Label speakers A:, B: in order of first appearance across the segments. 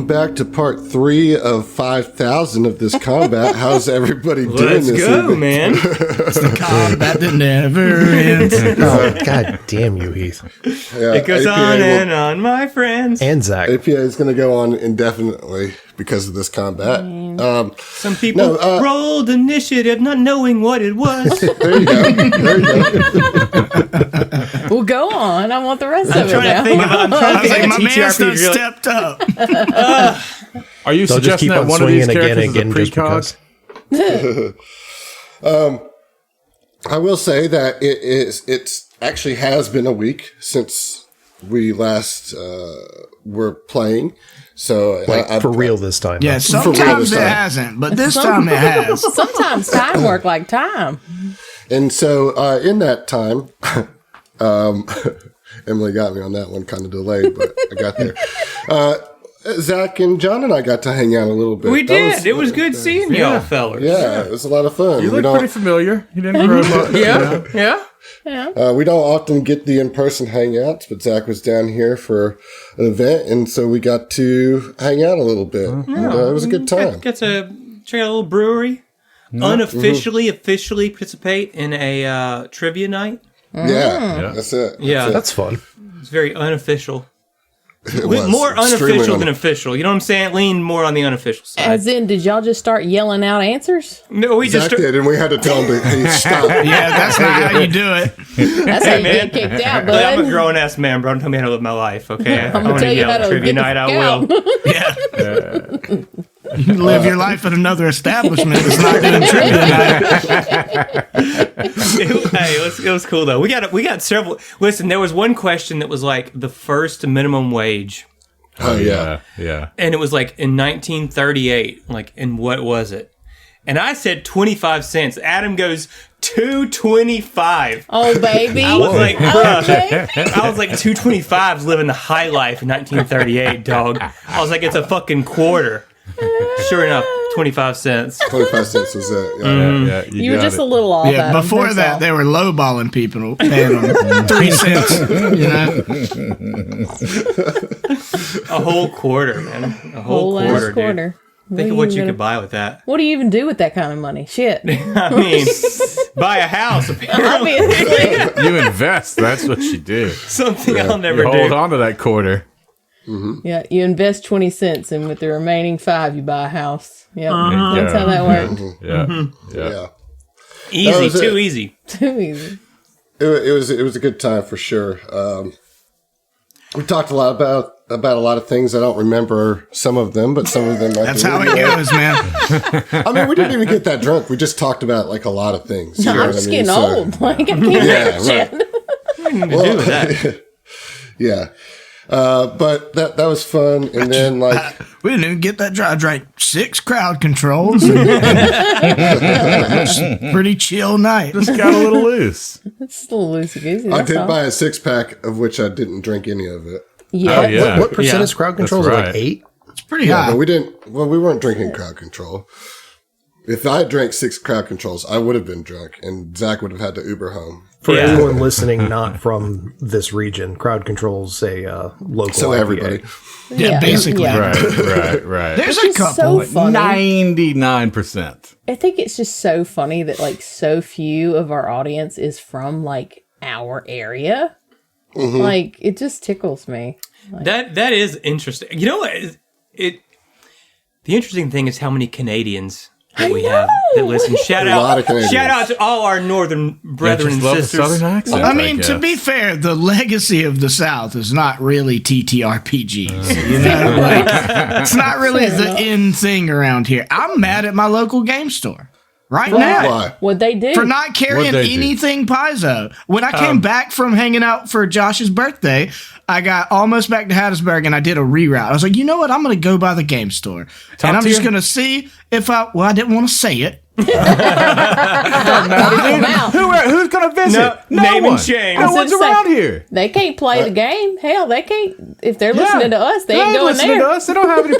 A: back to part 3 of 5,000 of this combat. How's everybody doing
B: Let's
A: this
B: go,
A: evening?
B: man.
C: It's the combat that never ends.
D: Oh, God damn you, Heath.
A: Yeah,
B: It goes
A: APA
B: on
A: will-
B: and on, my friends.
D: And Zach.
A: APA is going to go on indefinitely because of this combat.
B: Some people rolled initiative not knowing what it was.
A: There you go. There you go.
E: Well, go on. I want the rest
B: I'm
E: of it
B: trying to
E: now.
B: think about
C: I was like, my
B: TTRPG
C: man's done
B: really-
C: stepped up.
F: Are you
D: They'll just
F: suggesting
D: keep
F: that
D: on
F: one of these
D: swinging again
F: characters
D: and
F: is a
D: again just
F: precog?
D: because.
A: I will say that it's actually has been a week since we last were playing. So
D: Like, for real this time.
C: Yeah,
D: huh?
C: sometimes
A: this
C: it
A: time.
C: hasn't, but this time it has.
E: Sometimes time work like time.
A: And so in that time, Emily got me on that one, kind of delayed, but I got there. Zach and John and I got to hang out a little bit.
B: We
A: That
B: did.
A: was-
B: It was good seeing y'all, fellers.
A: Yeah, it was a lot of fun.
F: You
A: We
F: look pretty familiar. You didn't grow much.
B: Yeah.
A: we don't often get the in-person hangouts, but Zach was down here for an event, and so we got to hang out a little bit. And, it was a good time.
B: Got to try a little brewery. Officially participate in a trivia night.
A: Yeah, that's it.
B: Yeah.
D: That's fun.
B: It's very unofficial.
A: It was
B: More
A: extremely
B: unofficial than official. You know what I'm saying? Lean more on the unofficial side.
E: As in, did y'all just start yelling out answers?
B: No, we
A: Zach
B: just
A: did, and we had to tell him to hey, stop.
C: Yeah, that's not how you do it.
E: That's how you
B: man.
E: get kicked out,
B: Look, I'm a
E: bud.
B: grown ass man, bro. Don't tell me how to live my life, okay?
E: I'm gonna
B: wanna
E: tell you
B: yell
E: how
B: at
E: to
B: trivia
E: get the
B: night. I
E: fuck
B: will.
E: out.
C: Yeah. You live your life at another establishment that's not doing trivia night.
B: Hey, it was cool though. We got several. Listen, there was one question that was like the first minimum wage,
A: Oh, yeah.
F: Yeah.
B: and it was like in 1938. Like, and what was it? And I said 25 cents. Adam goes $2.25.
E: Oh, baby.
B: I was like, bruh.
E: Okay.
B: I was like, 225's living the high life in 1938, dog. I was like, it's a fucking quarter. Sure enough, 25 cents.
A: 25 cents was it. Yeah.
F: Yeah.
E: You were
F: got
E: just
F: it.
E: a little off.
C: Yeah,
E: Adam,
C: before
E: that's
C: that,
E: all.
C: they were lowballing people, paying them 3 cents. You know?
B: A whole quarter, man. A whole
E: Whole
B: quarter,
E: ass quarter.
B: Think of what you could buy with that.
E: What do you even do with that kind of money? Shit.
B: I mean, buy a house, apparently.
E: Obviously.
F: You invest. That's what you do.
B: Something I'll never
F: You hold
B: do.
F: on to that quarter.
E: Yeah, you invest 20 cents, and with the remaining 5, you buy a house. Yep.
B: Uh-huh.
E: That's how that worked.
F: Yeah.
A: Yeah.
B: Easy,
A: That was
B: too
A: it.
B: easy.
E: Too easy.
A: It was a good time for sure. We talked a lot about a lot of things. I don't remember some of them, but some of them.
C: That's how it goes, man.
A: I mean, we didn't even get that drunk. We just talked about like a lot of things. You
E: No,
A: know
E: I'm
A: what
E: just
A: I mean?
E: getting
A: So-
E: old. Like, I can't
A: Yeah,
E: do shit.
A: right.
B: Do with that.
A: Yeah. But that was fun. And then like
C: We didn't even get that dry. I drank 6 crowd controls. Pretty chill night.
F: Just got a little loose.
E: It's still loosey goosey.
A: I did buy a 6-pack of which I didn't drink any of it.
E: Yeah.
F: Oh, yeah.
D: What percent
B: Yeah.
D: is crowd control?
F: That's
D: Is it
F: right.
D: like 8?
C: It's pretty high.
A: But we weren't drinking crowd control. If I drank 6 crowd controls, I would have been drunk and Zach would have had to Uber home.
D: For
B: Yeah.
D: anyone listening not from this region, crowd control's a local
A: So
D: IPA.
A: everybody.
C: Yeah, basically.
E: Yeah.
F: Right.
C: There's
E: It's
C: a
E: just
C: couple.
E: so funny.
F: 99%.
E: I think it's just so funny that like so few of our audience is from like our area. Like it just tickles me.
B: That is interesting. You know what? The interesting thing is how many Canadians that we have that listen. Shout
A: lot of
B: out,
A: Canadians.
B: shout out to all our northern brethren and
F: love the
B: sisters.
F: southern accent.
C: I mean,
F: guess.
C: to be fair, the legacy of the South is not really TTRPGs. You know, like it's not really
E: Fair
C: the
E: enough.
C: in thing around here. I'm mad at my local game store right now
A: Why?
E: What they do?
C: for not carrying
F: What'd they do?
C: anything Paizo. When I came back from hanging out for Josh's birthday, I got almost back to Hattiesburg and I did a reroute. I was like, you know what? I'm going to go by the game store and I'm just
F: tier?
C: going to see if I didn't want to say it.
F: Who's going to visit?
B: No, name and shame.
F: No one's
E: That's what I'm
F: around
E: saying.
F: here.
E: They can't play the game. Hell, they can't. If they're listening to us, they ain't going
F: listening
E: there.
F: to us. They don't have any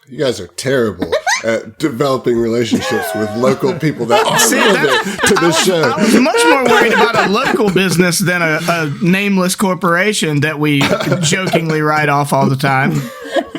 A: You guys are terrible at developing relationships with local people that are
C: See,
A: relevant to the show.
C: I was much more worried about a local business than a nameless corporation that we jokingly write off all the time.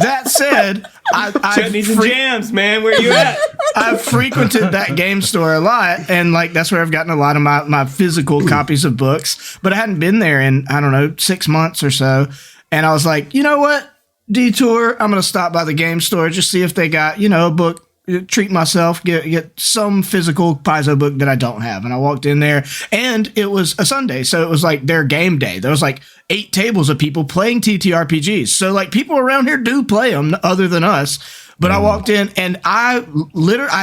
C: That said,
B: Chutneys and jams, man. Where you at?
C: I've frequented that game store a lot, and like that's where I've gotten a lot of my physical copies of books. But I hadn't been there in, I don't know, 6 months or so. And I was like, you know what? Detour, I'm going to stop by the game store, just see if they got, a book. Treat myself, get some physical Paizo book that I don't have. And I walked in there, and it was a Sunday, so it was like their game day. There was like 8 tables of people playing TTRPGs. So like people around here do play them other than us. But I walked in, and I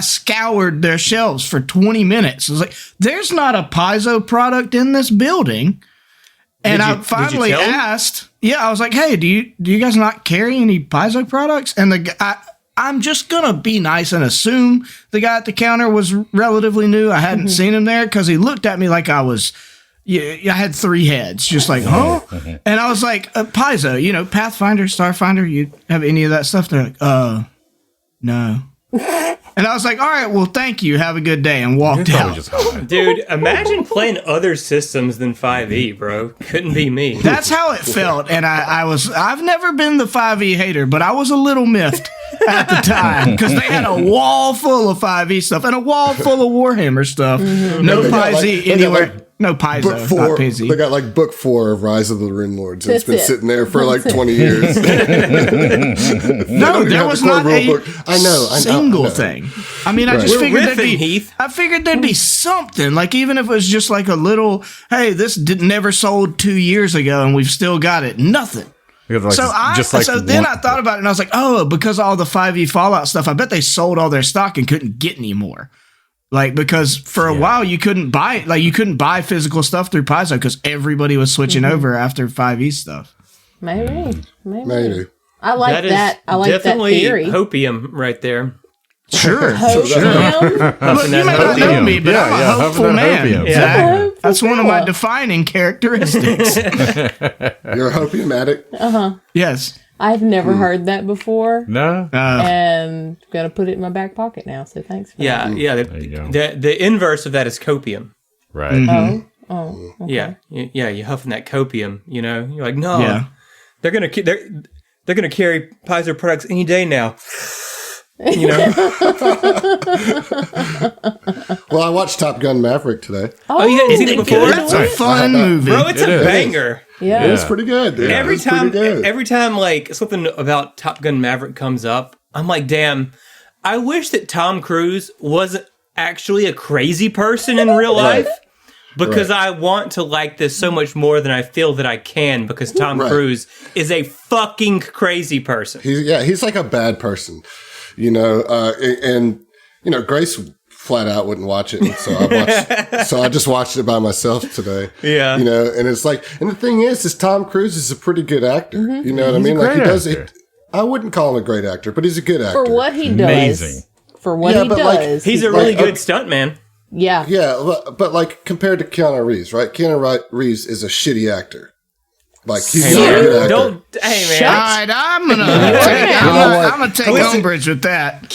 C: scoured their shelves for 20 minutes. I was like, there's not a Paizo product in this building. And I finally asked, I was like, hey, do you guys not carry any Paizo products? And I'm just going to be nice and assume the guy at the counter was relatively new. I hadn't seen him there because he looked at me like I was, I had 3 heads, just like, huh? And I was like, Paizo, Pathfinder, Starfinder, you have any of that stuff? They're like, no. And I was like, all right, well, thank you. Have a good day. And walked out.
B: Dude, imagine playing other systems than 5e, bro. Couldn't be me.
C: That's how it felt. And I've never been the 5e hater, but I was a little miffed at the time because they had a wall full of 5e stuff and a wall full of Warhammer stuff. No Paizo anywhere. No Paizo,
A: book 4,
C: not Paizo.
A: They got like book 4 of Rise of the Rin Lords. And it's been
E: That's it.
A: sitting there for like 20 years.
C: No, there was not a single
A: I know.
C: thing. I mean, I just figured there'd be something. Like even if it was just like a little, hey, this never sold 2 years ago and we've still got it. Nothing. Then I thought about it and I was like, oh, because of all the 5e Fallout stuff, I bet they sold all their stock and couldn't get any more. Like, because for a while you couldn't buy physical stuff through Paizo because everybody was switching over after 5e stuff.
E: Maybe.
B: I like that. I like that theory. Hopium right there.
C: Sure.
E: Hopium?
C: Look, you may not know me, but I'm a hopeful man. Yeah. That's one of my defining characteristics.
A: You're a hopium addict?
C: Yes.
E: I've never heard that before.
F: No.
E: And got to put it in my back pocket now. So thanks for that.
B: Yeah. The inverse of that is copium.
F: Right.
E: Oh. Okay.
B: Yeah. You huffing that copium. You're like, no. They're gonna carry Paizo products any day now.
A: Well, I watched Top Gun Maverick today.
B: Oh, you hadn't seen it before?
C: That's a fun movie.
B: Bro, it's a banger.
E: Yeah.
A: It's pretty good. Dude.
B: Every time like something about Top Gun Maverick comes up, I'm like, damn, I wish that Tom Cruise wasn't actually a crazy person in real life. Because I want to like this so much more than I feel that I can because Tom Cruise is a fucking crazy person.
A: He's like a bad person, and Grace flat out wouldn't watch it, and so I just watched it by myself today. Yeah, and it's like, and the thing is Tom Cruise is a pretty good actor. You know what I mean? Like he does it. I wouldn't call him a great actor, but he's a good actor
E: for what he does.
F: Amazing.
E: For what he does,
B: he's a really good stuntman.
E: Yeah.
A: Yeah, but like compared to Keanu Reeves, right? Keanu Reeves is a shitty actor. Like he's not a good actor.
B: Hey man,
C: all right, I'm gonna take umbrage with that.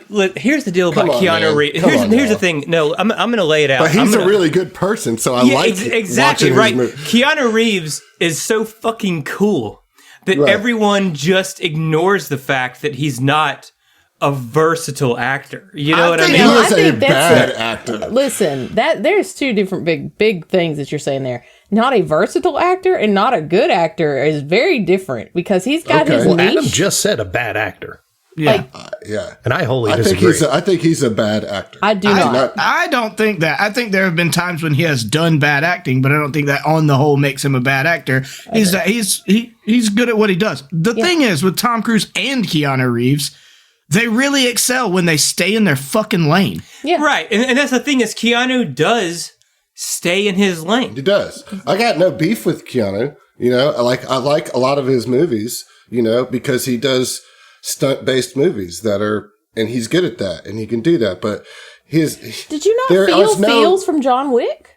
B: Look, here's the deal about Keanu Reeves. Here's the thing. No, I'm gonna lay it out.
A: But he's a really good person, so I like
B: exactly
A: watching
B: right.
A: his movie.
B: Keanu Reeves is so fucking cool that everyone just ignores the fact that he's not a versatile actor. You know what I mean?
A: He was a bad actor.
E: Listen, there's 2 different big things that you're saying there. Not a versatile actor and not a good actor is very different because he's got his niche.
D: Adam just said a bad actor.
C: Yeah.
D: And I wholly disagree.
A: I think he's a bad actor.
E: I do not.
C: I don't think that. I think there have been times when he has done bad acting, but I don't think that on the whole makes him a bad actor. He's good at what he does. The thing is with Tom Cruise and Keanu Reeves, they really excel when they stay in their fucking lane.
E: Yeah.
B: Right. And that's the thing is Keanu does stay in his lane.
A: He does. I got no beef with Keanu. I like a lot of his movies, because he does stunt-based movies and he's good at that, and he can do that. But
E: did you not feel feels from John Wick?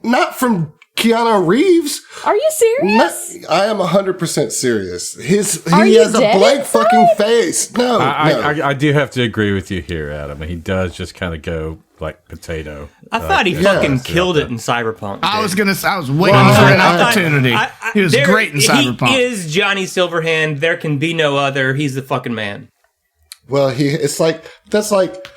A: Not from Keanu Reeves.
E: Are you serious?
A: I am 100% serious. He
E: you
A: has a
E: dead
A: blank
E: inside?
A: fucking face. No,
F: I do have to agree with you here, Adam. He does just kind of go like potato.
B: I thought he fucking killed it in Cyberpunk.
C: I was waiting for
A: I
C: an
A: thought-
C: opportunity. He was great in Cyberpunk.
B: He is Johnny Silverhand. There can be no other. He's the fucking man.
A: Well, that's like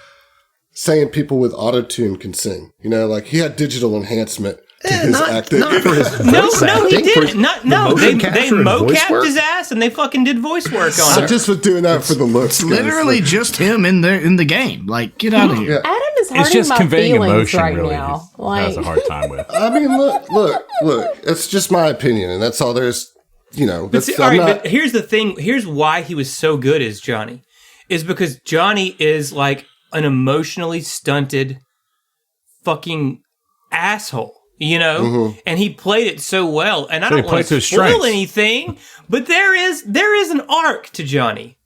A: saying people with autotune can sing. You know, like he had digital enhancement to his acting.
D: Not for his
B: No,
D: voice
B: he
D: acting, for
B: didn't.
D: the
B: They
D: motion capture and voice
B: mocapped
D: work?
B: his ass and they fucking did voice work on
A: I
B: it.
A: just was doing that for the looks. guys.
C: Literally just him in the game. Like, get out of here.
A: Yeah.
E: Adam is
F: It's
E: hurting
F: just
E: my
F: conveying
E: feelings
F: emotion,
E: right
F: really.
E: now.
F: He
E: Like,
F: has a hard time with.
A: I mean, look. It's just my opinion, and that's all there's. You know,
B: But
A: that's,
B: see, all
A: I'm
B: right,
A: not.
B: but here's the thing. Here's why he was so good as Johnny. Is because Johnny is like an emotionally stunted fucking asshole. You know? And he played it so well. And I
F: So he
B: don't want
F: played to
B: to
F: his
B: spoil
F: strengths.
B: anything, but there is an arc to Johnny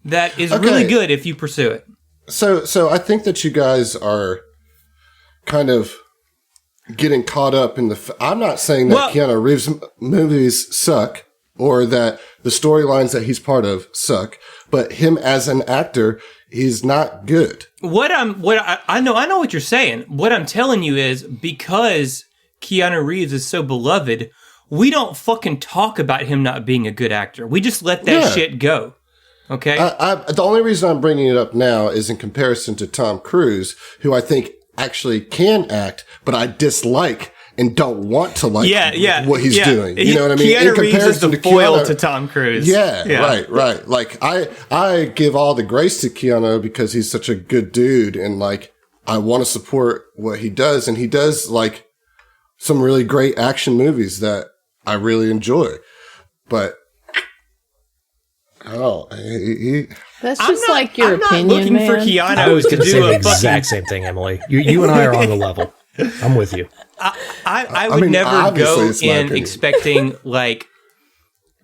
B: that is
A: Okay.
B: really good if you pursue it.
A: So I think that you guys are kind of getting caught up in the. I'm not saying that
B: Well-
A: Keanu Reeves movies suck or that the storylines that he's part of suck, but him as an actor, he's not good.
B: I know what you're saying. What I'm telling you is because Keanu Reeves is so beloved, we don't fucking talk about him not being a good actor. We just let that shit go. Okay?
A: The only reason I'm bringing it up now is in comparison to Tom Cruise, who I think actually can act, but I dislike and don't want to like what he's doing. You know what I mean?
B: Keanu Reeves is the foil to Tom Cruise.
A: Yeah, right. Like I give all the grace to Keanu because he's such a good dude, and like I want to support what he does, and he does like some really great action movies that I really enjoy. But
E: that's just like your
B: I'm not
E: opinion,
B: looking
E: man.
B: for Keanu
D: I was
B: to
D: going to say
B: do
D: the
B: a fucking.
D: exact same thing, Emily. You and I are on the level. I'm with you.
B: I would
A: mean,
B: never
A: obviously
B: go
A: it's my
B: in
A: opinion.
B: expecting like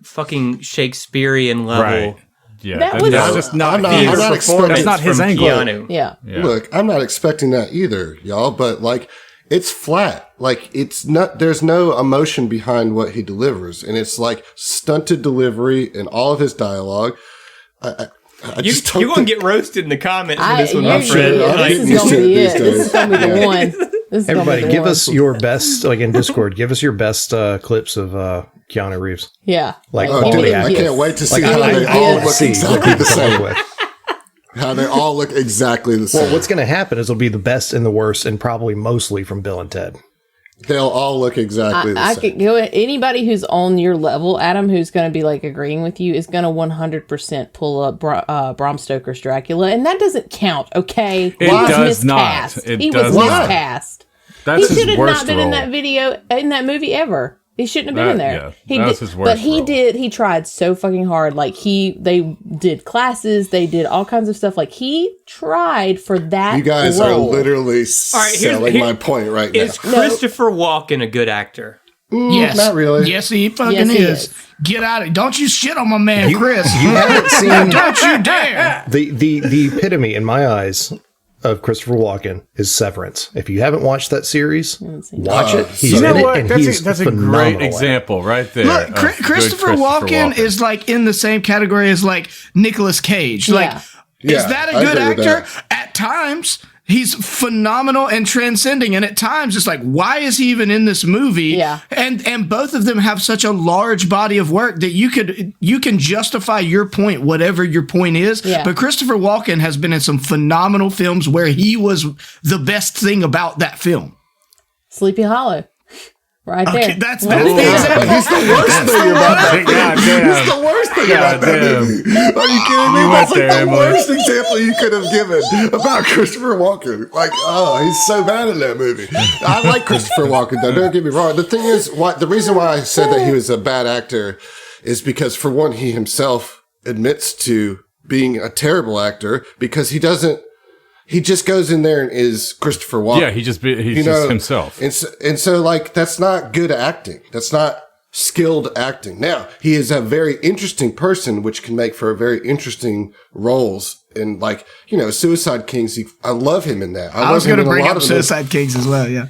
B: fucking Shakespearean level.
F: Right. Yeah.
E: That was-
F: that's just not.
A: I'm not
F: his-
A: expecting-
F: that's not his
B: from
F: angle.
B: Keanu.
E: Yeah.
F: Yeah.
A: Look, I'm not expecting that either, y'all, but like, it's flat. Like, it's not, there's no emotion behind what he delivers. And it's like stunted delivery in all of his dialogue. I just don't
B: You're going to
A: think-
B: get roasted in the comments for this one, my
E: you're-
B: friend.
A: sure. I'm
B: Like,
E: This is
A: getting
E: gonna
A: used to
E: be
A: it
E: it.
A: these
E: This is
A: days.
E: gonna be the
A: Yeah.
E: one. This is
D: Everybody,
E: gonna be the
D: give
E: one.
D: us your best, like in Discord, give us your best clips of Keanu Reeves.
E: Yeah.
D: Like,
A: Oh,
D: quality
A: dude,
D: acting.
A: I can't wait to see
D: Like,
A: how
D: I
A: they all
D: want to
A: look
D: see what
A: exactly
D: people
A: the
D: come up
A: same.
D: with.
A: How they all look exactly the same.
D: Well, what's going to happen is it'll be the best and the worst, and probably mostly from Bill and Ted.
A: They'll all look exactly the
E: I
A: same.
E: could go. Anybody who's on your level, Adam, who's going to be like agreeing with you, is going to 100% pull up Bram Stoker's Dracula, and that doesn't count. Okay,
F: It
E: he was
F: does not.
E: miscast.
F: It
E: He
F: does
E: was
A: not.
E: miscast.
F: That's
E: He
F: his
E: should have
F: worst
E: not been
F: role.
E: in that movie ever. He shouldn't have been in there.
F: Yeah,
E: He
F: that
E: did,
F: was his worst
E: but he
F: role.
E: did. He tried so fucking hard. Like they did classes. They did all kinds of stuff. Like he tried for that.
A: You guys
E: role.
A: are literally
B: right,
A: selling my point right now.
B: is Christopher Walken a good actor?
C: Yes.
A: Not really.
C: Yes, he fucking
E: Yes, he
C: is.
E: is.
C: Get out of Don't you shit on my man, Chris.
D: You haven't seen
C: Don't you dare.
D: the epitome in my eyes of Christopher Walken is Severance. If you haven't watched that series, watch it. He's
F: You know
D: in it,
F: what?
D: and
F: That's
D: he's
F: a
D: phenomenal
F: great
D: at it.
F: example right there.
C: Look,
F: of good
C: Christopher Walken is like in the same category as like Nicolas Cage. Like,
E: Yeah.
C: is that a
A: I
C: good
A: agree with
C: actor? At times, he's phenomenal and transcending, and at times, it's like, why is he even in this movie?
E: Yeah.
C: And both of them have such a large body of work that you can justify your point, whatever your point is.
E: Yeah.
C: But Christopher Walken has been in some phenomenal films where he was the best thing about that film.
E: Sleepy Hollow, right there.
C: Okay, that's
E: Right
C: the
E: there.
C: example.
A: He's the worst thing about that.
F: God
A: He's
F: damn.
A: the worst thing
F: God
A: about that
F: damn.
A: movie. Are you kidding me?
F: You
A: That's
F: went
A: like
F: there,
A: the
F: Emily.
A: worst example you could have given about Christopher Walken. Like, oh, he's so bad in that movie. I like Christopher Walken, though. Don't get me wrong. The thing is, the reason why I said that he was a bad actor is because, for one, he himself admits to being a terrible actor because he just goes in there and is Christopher Walken.
F: Yeah, he's just himself.
A: And so, like, that's not good acting. That's not skilled acting. Now, he is a very interesting person, which can make for very interesting roles. And, like, Suicide Kings, I love him in that.
C: I was
A: love him
C: going to
A: in a
C: bring
A: lot
C: up
A: of them.
C: Suicide Kings as well, yeah.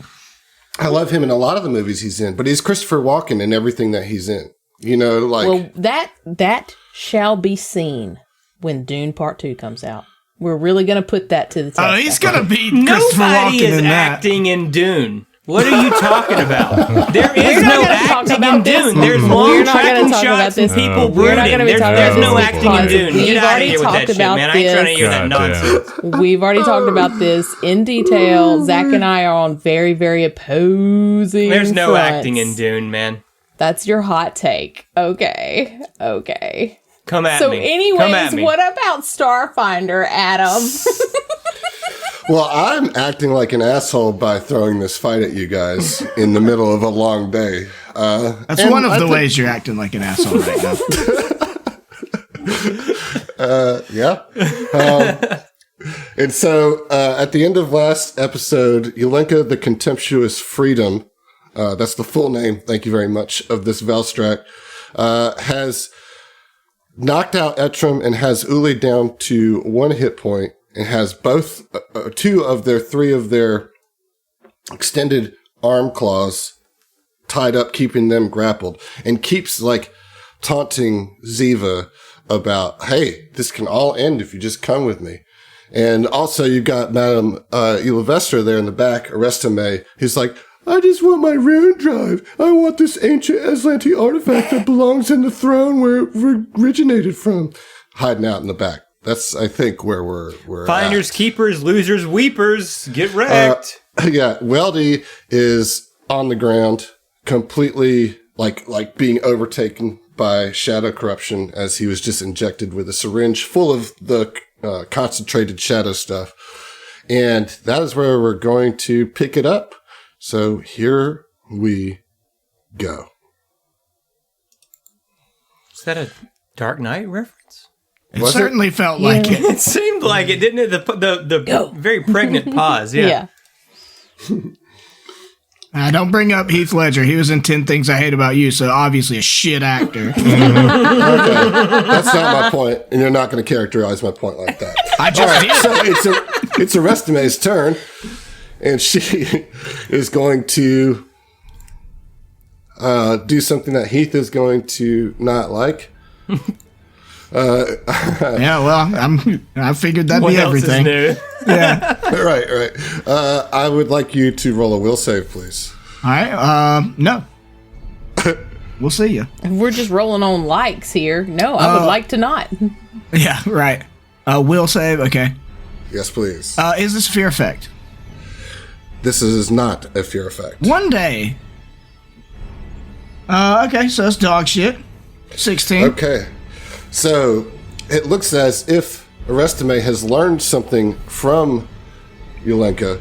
A: I love him in a lot of the movies he's in, but he's Christopher Walken in everything that he's in. You know, like...
E: Well, that shall be seen when Dune Part 2 comes out. We're really going to put that to the test.
C: Oh, he's going to be Christopher
B: Nobody
C: Walken
B: is
C: in that.
B: acting in Dune. What are you talking about? There is no acting in
E: this.
B: Dune. There's
E: We're
B: long
E: not gonna
B: tracking
E: talk
B: shots
E: about
B: and
E: this.
B: people
E: We're not
B: brooding.
E: gonna be talking
B: There's
E: about
B: no
E: this
B: acting in
E: because
B: Dune.
E: we've
B: Get out of
E: already
B: here with that
E: talked
B: shit,
E: about
B: man. I ain't trying to hear that
F: God damn.
B: nonsense.
E: We've already talked about this in detail. Zach and I are on very, very opposing
B: There's no
E: fronts.
B: acting in Dune, man.
E: That's your hot take. Okay.
B: Come at
E: So
B: me. Come
E: anyways,
B: at me.
E: what about Starfinder, Adam?
A: Well, I'm acting like an asshole by throwing this fight at you guys in the middle of a long day.
C: That's one of the ways you're acting like an asshole right now.
A: Yeah. And so at the end of last episode, Yelenka the Contemptuous Freedom, that's the full name, thank you very much, of this Velstrak, has knocked out Etram and has Uli down to 1 hit point and has both, 2 of their 3 of their extended arm claws tied up, keeping them grappled, and keeps like taunting Ziva about, hey, this can all end if you just come with me. And also you've got Madame Ilavestra there in the back, Arestame, who's like, I just want my rune drive. I want this ancient Aslanti artifact that belongs in the throne where it originated from. Hiding out in the back. That's, I think, where we're
B: Finders,
A: at.
B: keepers, losers, weepers. Get wrecked.
A: Yeah, Weldy is on the ground, completely like being overtaken by shadow corruption as he was just injected with a syringe full of the concentrated shadow stuff. And that is where we're going to pick it up. So here we go.
B: Is that a Dark Knight reference?
C: It certainly felt like it.
B: It seemed like it, didn't it? The very pregnant pause. Yeah.
C: Don't bring up Heath Ledger. He was in 10 Things I Hate About You, so obviously a shit actor.
A: Okay. That's not my point, and you're not going to characterize my point like that.
C: I just did.
A: So it's Arestime's turn, and she is going to do something that Heath is going to not like.
C: Yeah, well, I figured that'd
B: What
C: be
B: else
C: everything.
B: is new?
C: Yeah.
A: Right. I would like you to roll a will save, please.
C: All right. No. We'll see you.
E: We're just rolling on likes here. No, I would like to not.
C: Yeah, right. Will save. Okay.
A: Yes, please.
C: Is this fear effect?
A: This is not a fear effect.
C: One day. Okay, so it's dog shit. 16.
A: Okay. So it looks as if Arestime has learned something from Yelenka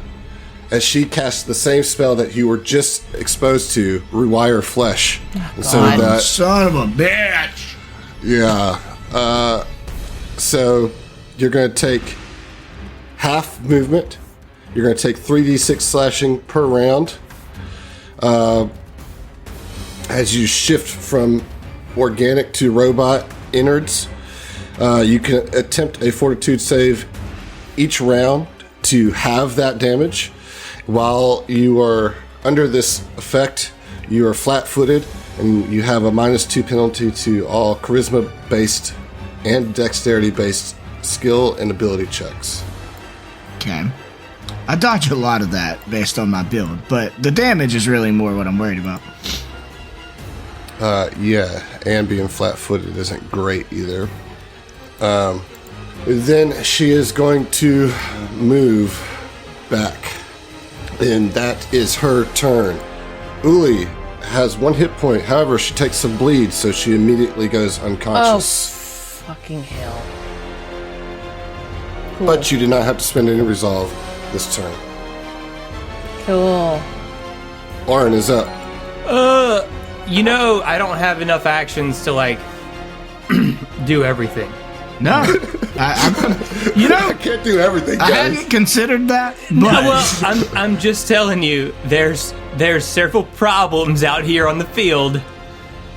A: as she casts the same spell that you were just exposed to, Rewire Flesh. And so that,
C: Son of a bitch.
A: yeah. So you're going to take half movement. You're going to take 3d6 slashing per round. As you shift from organic to robot innards, you can attempt a fortitude save each round to have that damage. While you are under this effect, you are flat-footed, and you have a -2 penalty to all charisma-based and dexterity-based skill and ability checks.
C: Okay. I dodge a lot of that based on my build, but the damage is really more what I'm worried about.
A: Yeah, and being flat-footed isn't great either. Then she is going to move back, and that is her turn. Uli has 1 hit point. However, she takes some bleed, so she immediately goes unconscious.
E: Fucking hell.
A: But you did not have to spend any resolve this turn.
E: Cool.
A: Oren is up.
B: You know, I don't have enough actions to like do everything.
C: No. You know,
A: I can't do everything,
C: I
A: guys.
C: hadn't considered that, but
B: No, well, I'm just telling you, there's several problems out here on the field.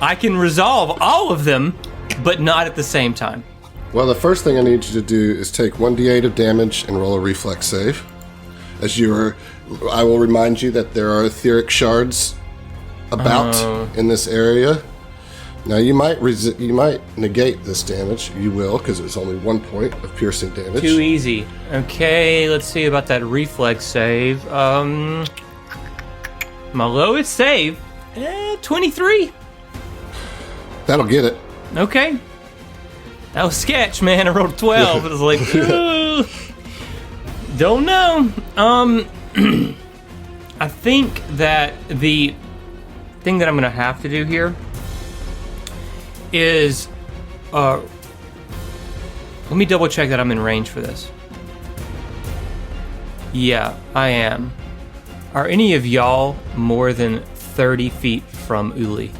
B: I can resolve all of them, but not at the same time.
A: Well, the first thing I need you to do is take 1d8 of damage and roll a reflex save. I will remind you that there are etheric shards about in this area. Now you might negate this damage. You will, because it was only 1 point of piercing damage.
B: Too easy. Okay, let's see about that reflex save. My lowest save, 23.
A: That'll get it.
B: Okay. That was sketch, man. I rolled a 12. It was like, ooh. Don't know. I think that the thing that I'm gonna have to do here is, let me double check that I'm in range for this. Yeah, I am. Are any of y'all more than 30 feet from Uli?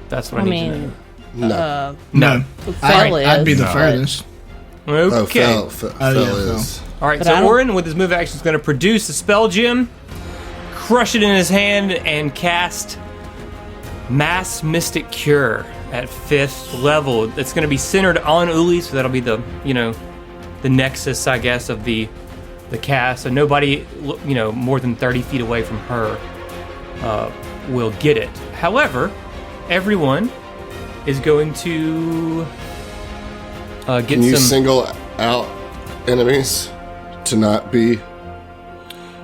B: That's what I need to know.
A: No.
C: I'd be the furthest.
B: Okay.
A: Fel is.
B: All right, so Orin, with his move action, is going to produce a spell gem, crush it in his hand, and cast Mass Mystic Cure at 5th level. It's going to be centered on Uli, so that'll be the nexus, I guess, of the cast. So nobody, more than 30 feet away from her will get it. However, everyone is going to get
A: Can you
B: some...
A: single out enemies to not be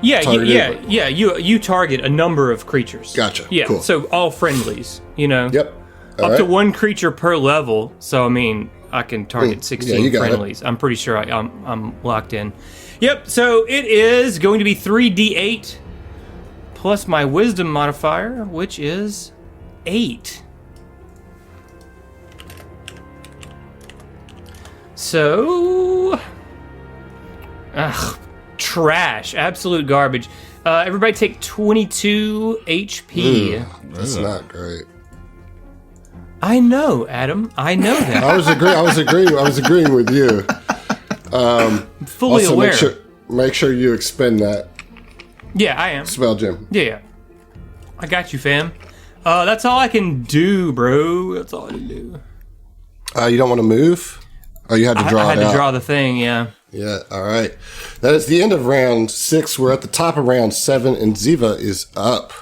A: targeted?
B: You target a number of creatures.
A: Gotcha.
B: Yeah,
A: cool.
B: so all friendlies, Yep.
A: All
B: up to
A: right.
B: 1 creature per level. So I mean, I can target 16
A: you got
B: friendlies. I'm pretty sure I'm locked in. Yep. So it is going to be 3d8 plus my wisdom modifier, which is 8. So, trash, absolute garbage. Everybody take 22 HP.
A: That's not great.
B: I know, Adam. I know that.
A: I was agreeing with you.
B: Fully
A: also,
B: aware.
A: make sure you expend that
B: Yeah, I am.
A: spell gem.
B: Yeah. I got you, fam. That's all I can do, bro. That's all I can do.
A: You don't want to move? Oh, you had to draw
B: I had
A: it
B: to
A: out.
B: draw the thing, yeah.
A: Yeah, all right. That is the end of round 6. We're at the top of round 7, and Ziva is up.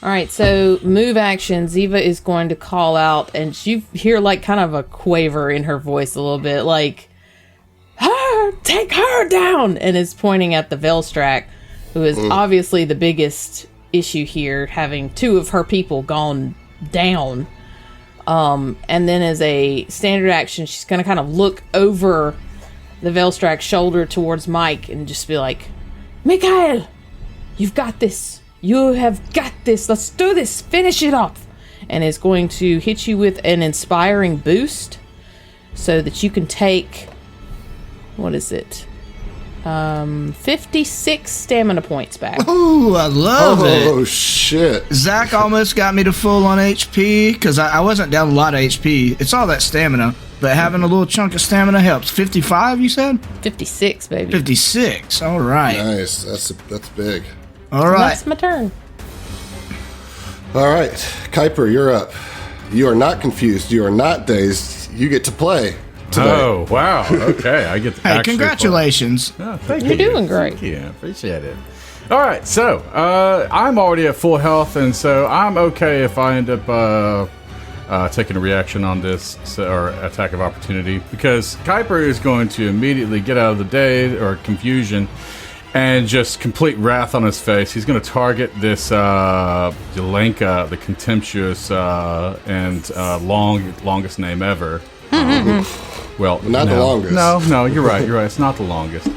E: All right, so move action. Ziva is going to call out, and you hear like kind of a quaver in her voice a little bit, like, take her down, and is pointing at the Velstrak, who is obviously the biggest issue here, having 2 of her people gone down. And then as a standard action, she's going to kind of look over the Velstrak's shoulder towards Mike and just be like, Mikhail, you've got this. You have got this. Let's do this. Finish it off. And is going to hit you with an inspiring boost so that you can take, what is it? 56 stamina points back.
C: Ooh, I love it.
A: Oh, shit.
C: Zach almost got me to full on HP because I wasn't down a lot of HP. It's all that stamina, but having a little chunk of stamina helps. 55, you said?
E: 56, baby.
C: 56. All right.
A: Nice. That's big.
C: All right.
E: That's my turn.
A: All right. Kuiper, you're up. You are not confused. You are not dazed. You get to play today.
F: Oh, wow. Okay. I get to
C: Hey,
F: actually
C: congratulations.
F: play. Oh, thank
E: You're
F: you.
E: doing great.
F: Thank you. Appreciate it. All right. So, I'm already at full health, and so I'm okay if I end up taking a reaction on this or attack of opportunity, because Kuiper is going to immediately get out of the daze or confusion and just complete wrath on his face. He's going to target this Jelenka, the contemptuous and longest name ever. Well,
A: Not the longest.
F: No, you're right. You're right. It's not the longest.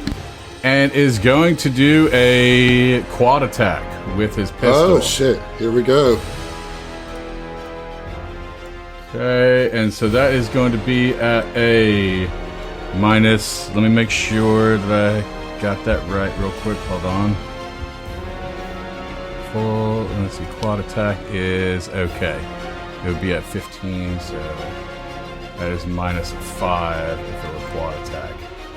F: And is going to do a quad attack with his pistol.
A: Oh, shit. Here we go.
F: Okay, and so that is going to be at a minus. Let me make sure that I got that right real quick. Hold on. Full. Let's see. Quad attack is okay. It would be at 15, so that is minus 5 if it were quad attack.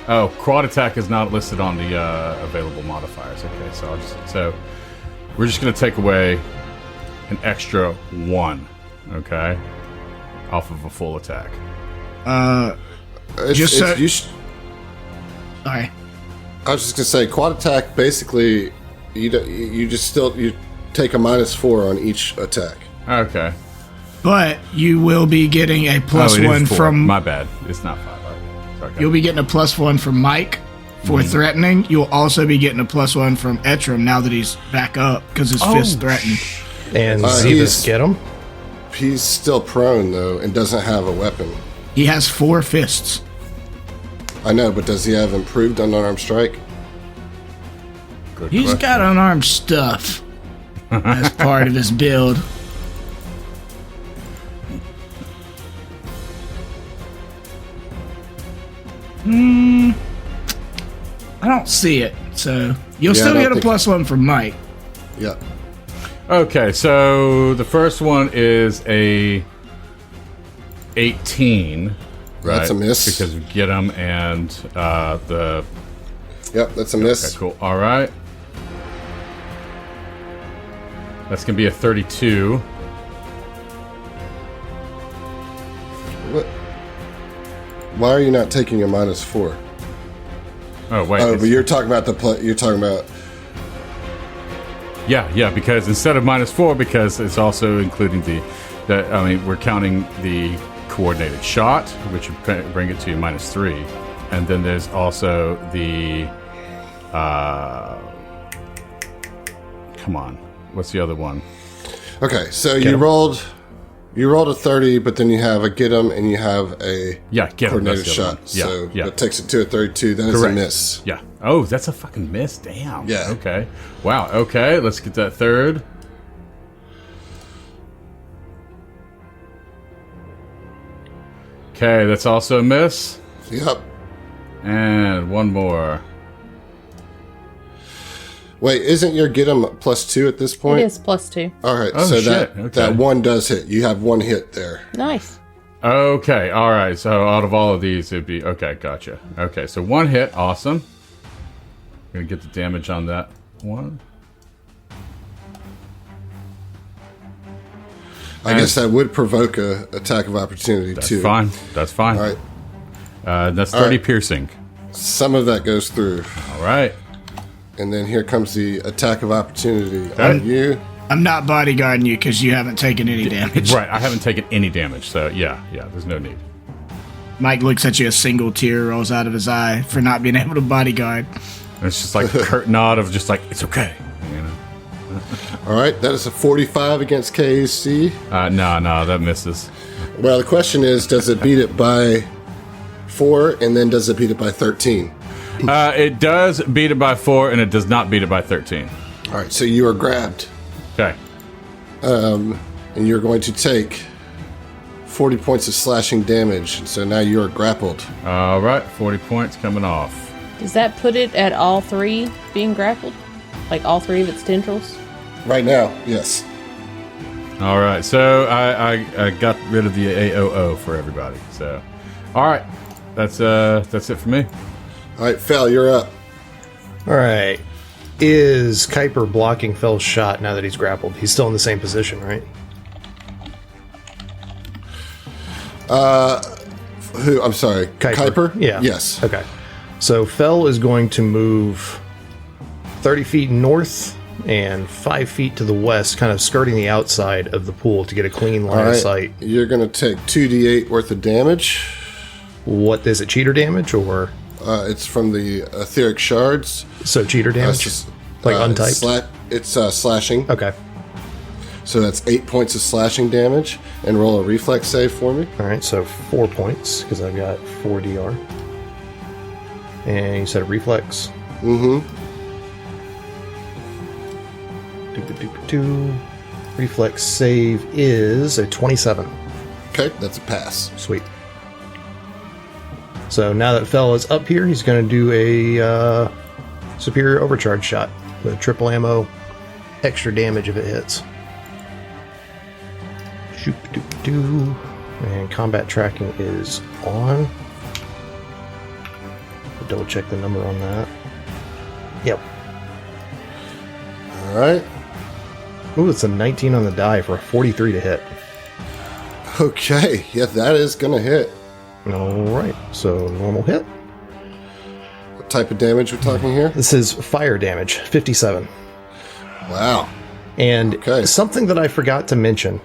F: Oh, quad attack is not listed on the available modifiers. Okay, so we're just gonna take away an extra 1. Okay. Off of a full attack.
C: Just so-
A: You sh-
C: Sorry.
A: I was just gonna say, quad attack. Basically, you take a -4 on each attack.
F: Okay.
C: But you will be getting a +1 from.
F: My bad. It's not 5. Sorry,
C: You'll be getting a +1 from Mike for threatening. You'll also be getting a +1 from Etram now that he's back up because his fist threatened.
D: And Ziva's get him.
A: He's still prone though and doesn't have a weapon.
C: He has 4 fists.
A: I know, but does he have improved unarmed strike?
C: He's got unarmed stuff as part of his build. I don't see it, so you'll still get a +1 from Mike.
A: Yeah.
F: Okay, so the first one is a 18. Right?
A: That's a miss.
F: Because of get 'em and the...
A: Yep, that's a miss.
F: Okay, cool. All right. That's going to be a 32.
A: What? Why are you not taking a -4?
F: Oh, wait.
A: Oh, but you're talking about you're talking about...
F: Yeah, because instead of -4, because it's also including we're counting the coordinated shot, which would bring it to -3. And then there's also the... come on. What's the other one?
A: Okay, so you rolled a 30, but then you have a get 'em and you have a coordinated shot. So that takes it to a 32. Then it's a miss.
F: Yeah. Oh, that's a fucking miss. Damn.
A: Yeah.
F: Okay. Wow. Okay, let's get that third. Okay, that's also a miss.
A: Yep.
F: And one more.
A: Wait, isn't your get 'em +2 at this point?
E: It is +2.
A: All right,
F: Oh,
A: so
F: shit.
A: that one does hit. You have one hit there.
E: Nice.
F: Okay, all right. So out of all of these, it'd be... Okay, gotcha. Okay, so one hit. Awesome. Gonna get the damage on that one.
A: I guess that would provoke a attack of opportunity too.
F: That's fine.
A: All right.
F: That's 30 piercing.
A: Some of that goes through.
F: All right.
A: And then here comes the attack of opportunity on you.
C: I'm not bodyguarding you because you haven't taken any damage.
F: Right, I haven't taken any damage, so yeah, there's no need.
C: Mike looks at you, a single tear rolls out of his eye for not being able to bodyguard.
F: And it's just like a curt nod of just like, it's okay. You know?
A: All right, that is a 45 against KC.
F: No, that misses.
A: Well, the question is, does it beat it by 4, and then does it beat it by 13?
F: It does beat it by 4, and it does not beat it by 13.
A: All right, so you are grabbed.
F: Okay.
A: And you're going to take 40 points of slashing damage. So now you are grappled.
F: All right, 40 points coming off.
E: Does that put it at all 3 being grappled? Like all 3 of its tendrils?
A: Right now, yes.
F: All right, so I got rid of the AOO for everybody. So, all right, that's it for me.
A: All right, Fel, you're up.
D: All right. Is Kuiper blocking Fel's shot now that he's grappled? He's still in the same position, right?
A: Who? I'm sorry. Kuiper?
D: Yeah.
A: Yes.
D: Okay. So Fel is going to move 30 feet north and 5 feet to the west, kind of skirting the outside of the pool to get a clean line of sight.
A: You're going to take 2d8 worth of damage.
D: What is it, cheater damage or?
A: It's from the etheric shards.
D: So cheater damage? Like untyped?
A: It's slashing.
D: Okay.
A: So that's 8 points of slashing damage. And roll a reflex save for me.
D: All right, so 4 points because I've got 4 DR. And you said a reflex?
A: Mm-hmm.
D: Reflex save is a 27.
A: Okay, that's a pass.
D: Sweet. So now that Fel is up here, he's going to do a superior overcharge shot with triple ammo, extra damage if it hits. Shoop-doop-doo. And combat tracking is on. Double check the number on that. Yep.
A: All right.
D: Ooh, it's a 19 on the die for a 43 to hit.
A: Okay, yeah, that is going to hit.
D: All right, so normal hit.
A: type of damage we're talking here?
D: This is fire damage, 57.
A: Wow.
D: And something that I forgot to mention,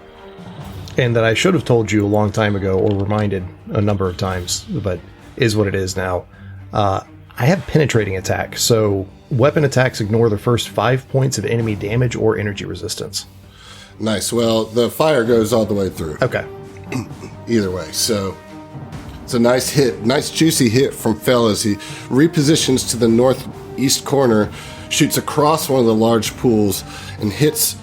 D: and that I should have told you a long time ago or reminded a number of times, but is what it is now. I have penetrating attack, so weapon attacks ignore the first 5 points of enemy damage or energy resistance.
A: Nice. Well, the fire goes all the way through.
D: Okay.
A: Either way, so it's a nice hit, nice juicy hit from Fell as he repositions to the northeast corner, shoots across one of the large pools, and hits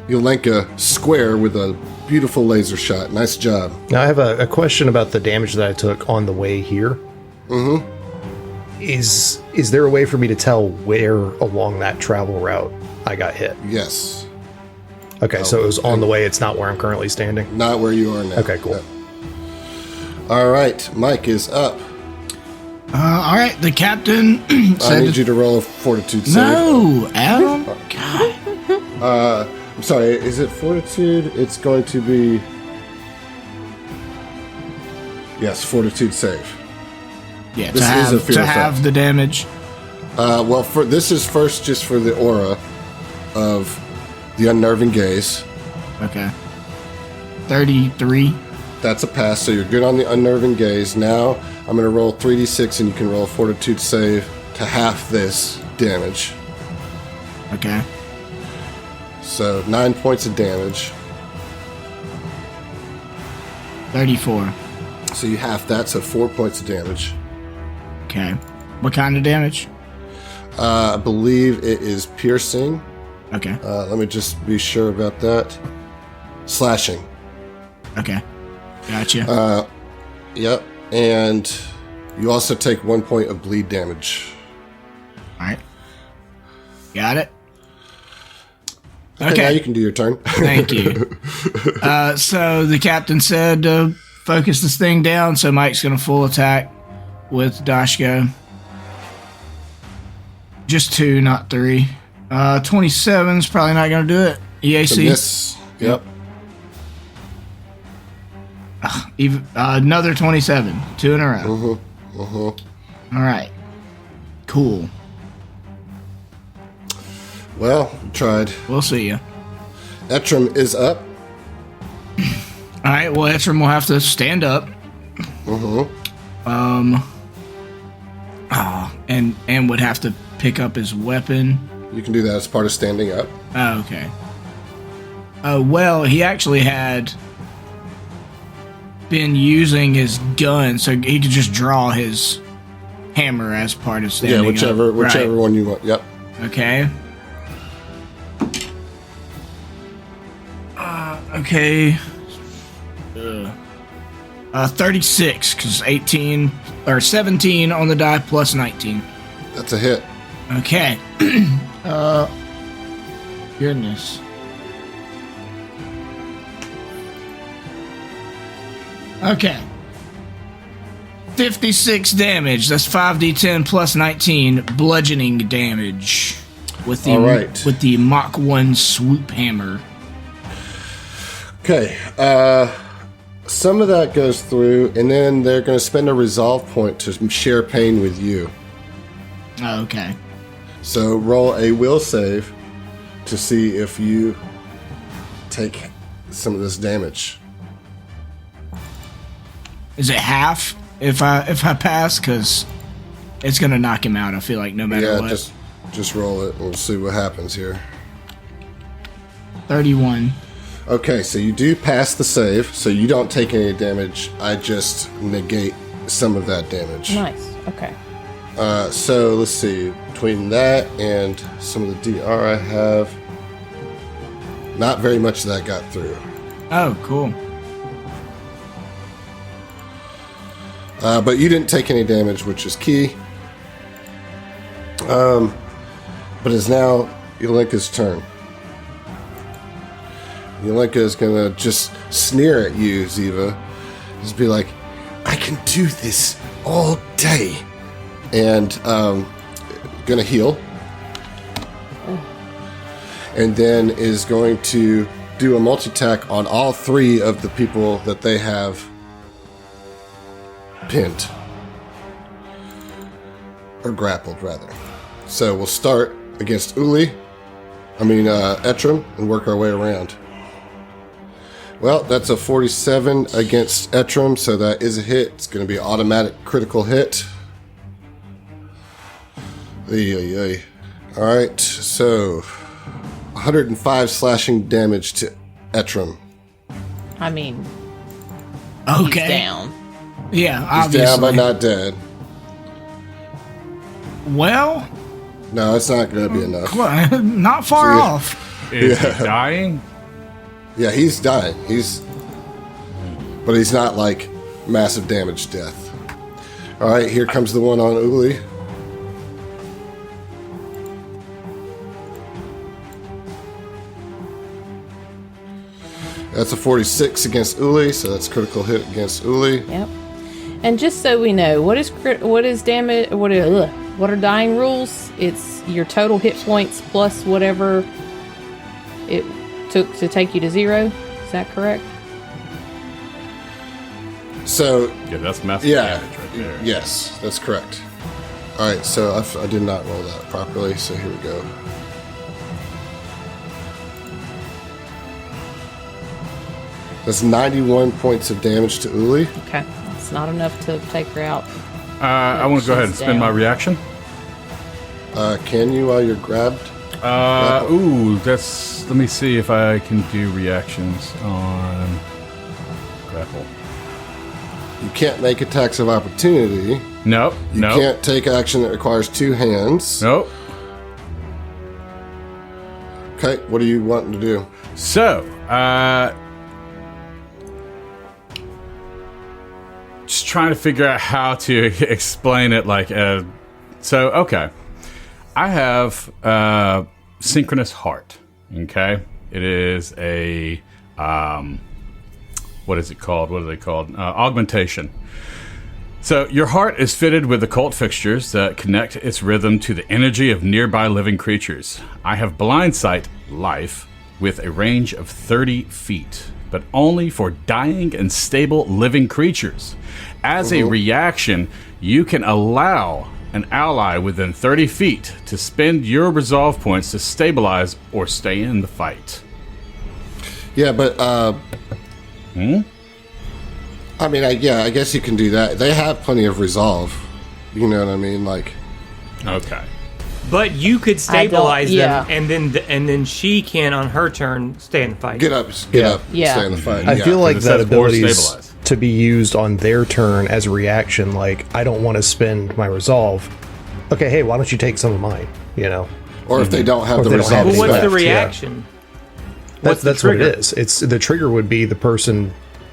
A: Yolenka square with a beautiful laser shot. Nice job.
D: Now I have a question about the damage that I took on the way here.
A: Mm-hmm.
D: Is there a way for me to tell where along that travel route I got hit?
A: Yes.
D: Okay, so it was on the way. It's not where I'm currently standing?
A: Not where you are now.
D: Okay, cool.
A: No. All right, Mike is up.
C: All right, the captain
A: I need you to roll a fortitude save.
C: No, Adam. God.
A: I'm sorry, is it fortitude? It's going to be... Yes, fortitude save.
C: Yeah,
A: This
C: to
A: is a fear
C: have
A: effect.
C: the damage.
A: Well, this is first just for the aura of the unnerving gaze.
C: Okay. 33.
A: That's a pass, so you're good on the unnerving gaze. Now, I'm going to roll 3d6, and you can roll a fortitude save to half this damage.
C: Okay.
A: So, 9 points of damage.
C: 34.
A: So you half that, so 4 points of damage.
C: Okay. What kind of damage?
A: I believe it is piercing.
C: Okay.
A: Let me just be sure about that. Slashing.
C: Okay. Gotcha.
A: Yep. And you also take 1 point of bleed damage.
C: All right. Got it.
A: Okay. Now you can do your turn.
C: Thank you. So the captain said to focus this thing down, so Mike's going to full attack with Dashko. Just 2, not 3. 27's probably not going to do it. EAC.
A: Miss. Yep.
C: Another 27. 2 in a row. All right. Cool.
A: Well, tried.
C: We'll see you.
A: Etrim is up.
C: All right. Well, Etrim will have to stand up. And would have to pick up his weapon.
A: You can do that as part of standing up.
C: Oh, okay. Well, he actually had been using his gun, so he could just draw his hammer as part of standing
A: Yeah, whichever
C: up.
A: one you want. Yep.
C: Okay. Okay. 36, because 18 or 17 on the die plus 19.
A: That's a hit.
C: Okay. Goodness. Okay. 56 damage. That's 5d10 plus 19 bludgeoning damage with the with the Mach 1 swoop hammer.
A: Okay. Some of that goes through, and then they're going to spend a resolve point to share pain with you.
C: Oh, okay.
A: So roll a will save to see if you take some of this damage.
C: Is it half if I pass? Because it's going to knock him out, I feel like, no matter what.
A: Yeah, just roll it, and we'll see what happens here.
C: 31.
A: Okay, so you do pass the save, so you don't take any damage. I just negate some of that damage.
E: Nice. Okay.
A: So let's see. Between that and some of the DR I have, not very much of that got through.
C: Oh, cool.
A: But you didn't take any damage, which is key. But it's now Yolenka's turn. Yolenka is going to just sneer at you, Ziva. Just be like, I can do this all day. And going to heal. And then is going to do a multi-attack on all 3 of the people that they have pinned. or grappled, rather. So we'll start against Etrim, and work our way around. Well, that's a 47 against Etrim, so that is a hit. It's going to be an automatic critical hit. All right, so 105 slashing damage to Etrim.
E: I mean,
C: Okay.
E: he's down.
C: Yeah,
A: He's
C: obviously.
A: down but not dead.
C: Well,
A: No, it's not going to be enough.
C: not far
A: See ya.
C: off.
F: Is he dying?
A: Yeah, he's dying. But he's not like massive damage death. All right, here comes the one on Uli. That's a 46 against Uli, so that's critical hit against Uli.
E: Yep. And just so we know, what is damage? What are dying rules? It's your total hit points plus whatever it took to take you to 0. Is that correct?
A: So,
F: Yeah, that's massive
A: yeah,
F: damage right there.
A: yes, that's correct. All right, so I did not roll that properly, so here we go. That's 91 points of damage to Uli.
E: Okay. That's not enough to take her out.
F: I want to go ahead and
E: She's
F: spend my
E: down.
F: reaction.
A: Can you while you're grabbed?
F: Let me see if I can do reactions on grapple.
A: You can't make attacks of opportunity.
F: Nope.
A: You
F: Nope.
A: can't take action that requires 2 hands.
F: Nope.
A: Okay, what are you wanting to do?
F: So, just trying to figure out how to explain it. Okay, I have synchronous heart. Okay, it is a what is it called? What are they called? Augmentation. So your heart is fitted with occult fixtures that connect its rhythm to the energy of nearby living creatures. I have blind sight life with a range of 30 feet, but only for dying and stable living creatures. As a reaction, you can allow an ally within 30 feet to spend your resolve points to stabilize or stay in the fight.
A: Yeah, but I mean, I guess you can do that. They have plenty of resolve. You know what I mean? Like,
F: Okay.
B: But you could stabilize
E: yeah.
B: them, and then she can, on her turn, stay in the fight.
A: get up,
E: Yeah.
A: stay in the fight.
D: I feel like
F: it
D: that
F: says or
D: ability is
F: stabilize.
D: to be used on their turn as a reaction. Like, I don't want to spend my resolve. Okay, hey, why don't you take some of mine? You know,
A: or if they don't have
D: Or
A: the
D: if they don't have
A: resolve.
B: Well, what's the
D: left, yeah.
B: reaction?
D: that's
B: the
D: what it
B: trigger?
D: is. It's the trigger would be the person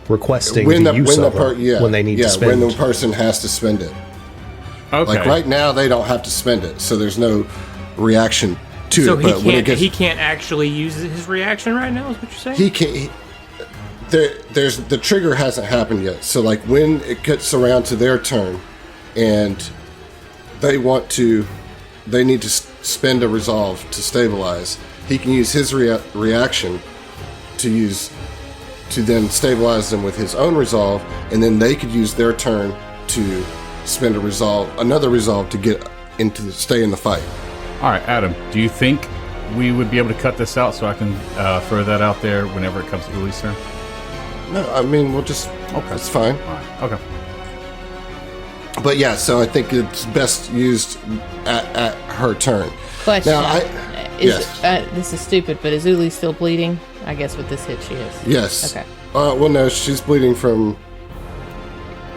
D: requesting
A: when
D: the
A: the
D: use
A: when the
D: of them when they need to spend.
A: when the person has to spend it.
F: Okay.
A: Like right now, they don't have to spend it, so there's no reaction to
B: So
A: it. But when it gets,
B: he can't actually use his reaction right now. Is what you're saying?
A: he can't. There's the trigger hasn't happened yet. So like when it gets around to their turn, and they need to spend a resolve to stabilize. He can use his reaction to then stabilize them with his own resolve, and then they could use their turn to spend another resolve to get stay in the fight.
F: All right, Adam, do you think we would be able to cut this out so I can throw that out there whenever it comes to Uli's turn?
A: No, I mean we'll just it's fine.
F: All right. Okay.
A: But yeah, so I think it's best used at her turn.
E: Question.
A: Now,
E: This is stupid, but is Uli still bleeding? I guess with this hit she is.
A: Yes.
E: Okay.
A: Well, no, she's bleeding from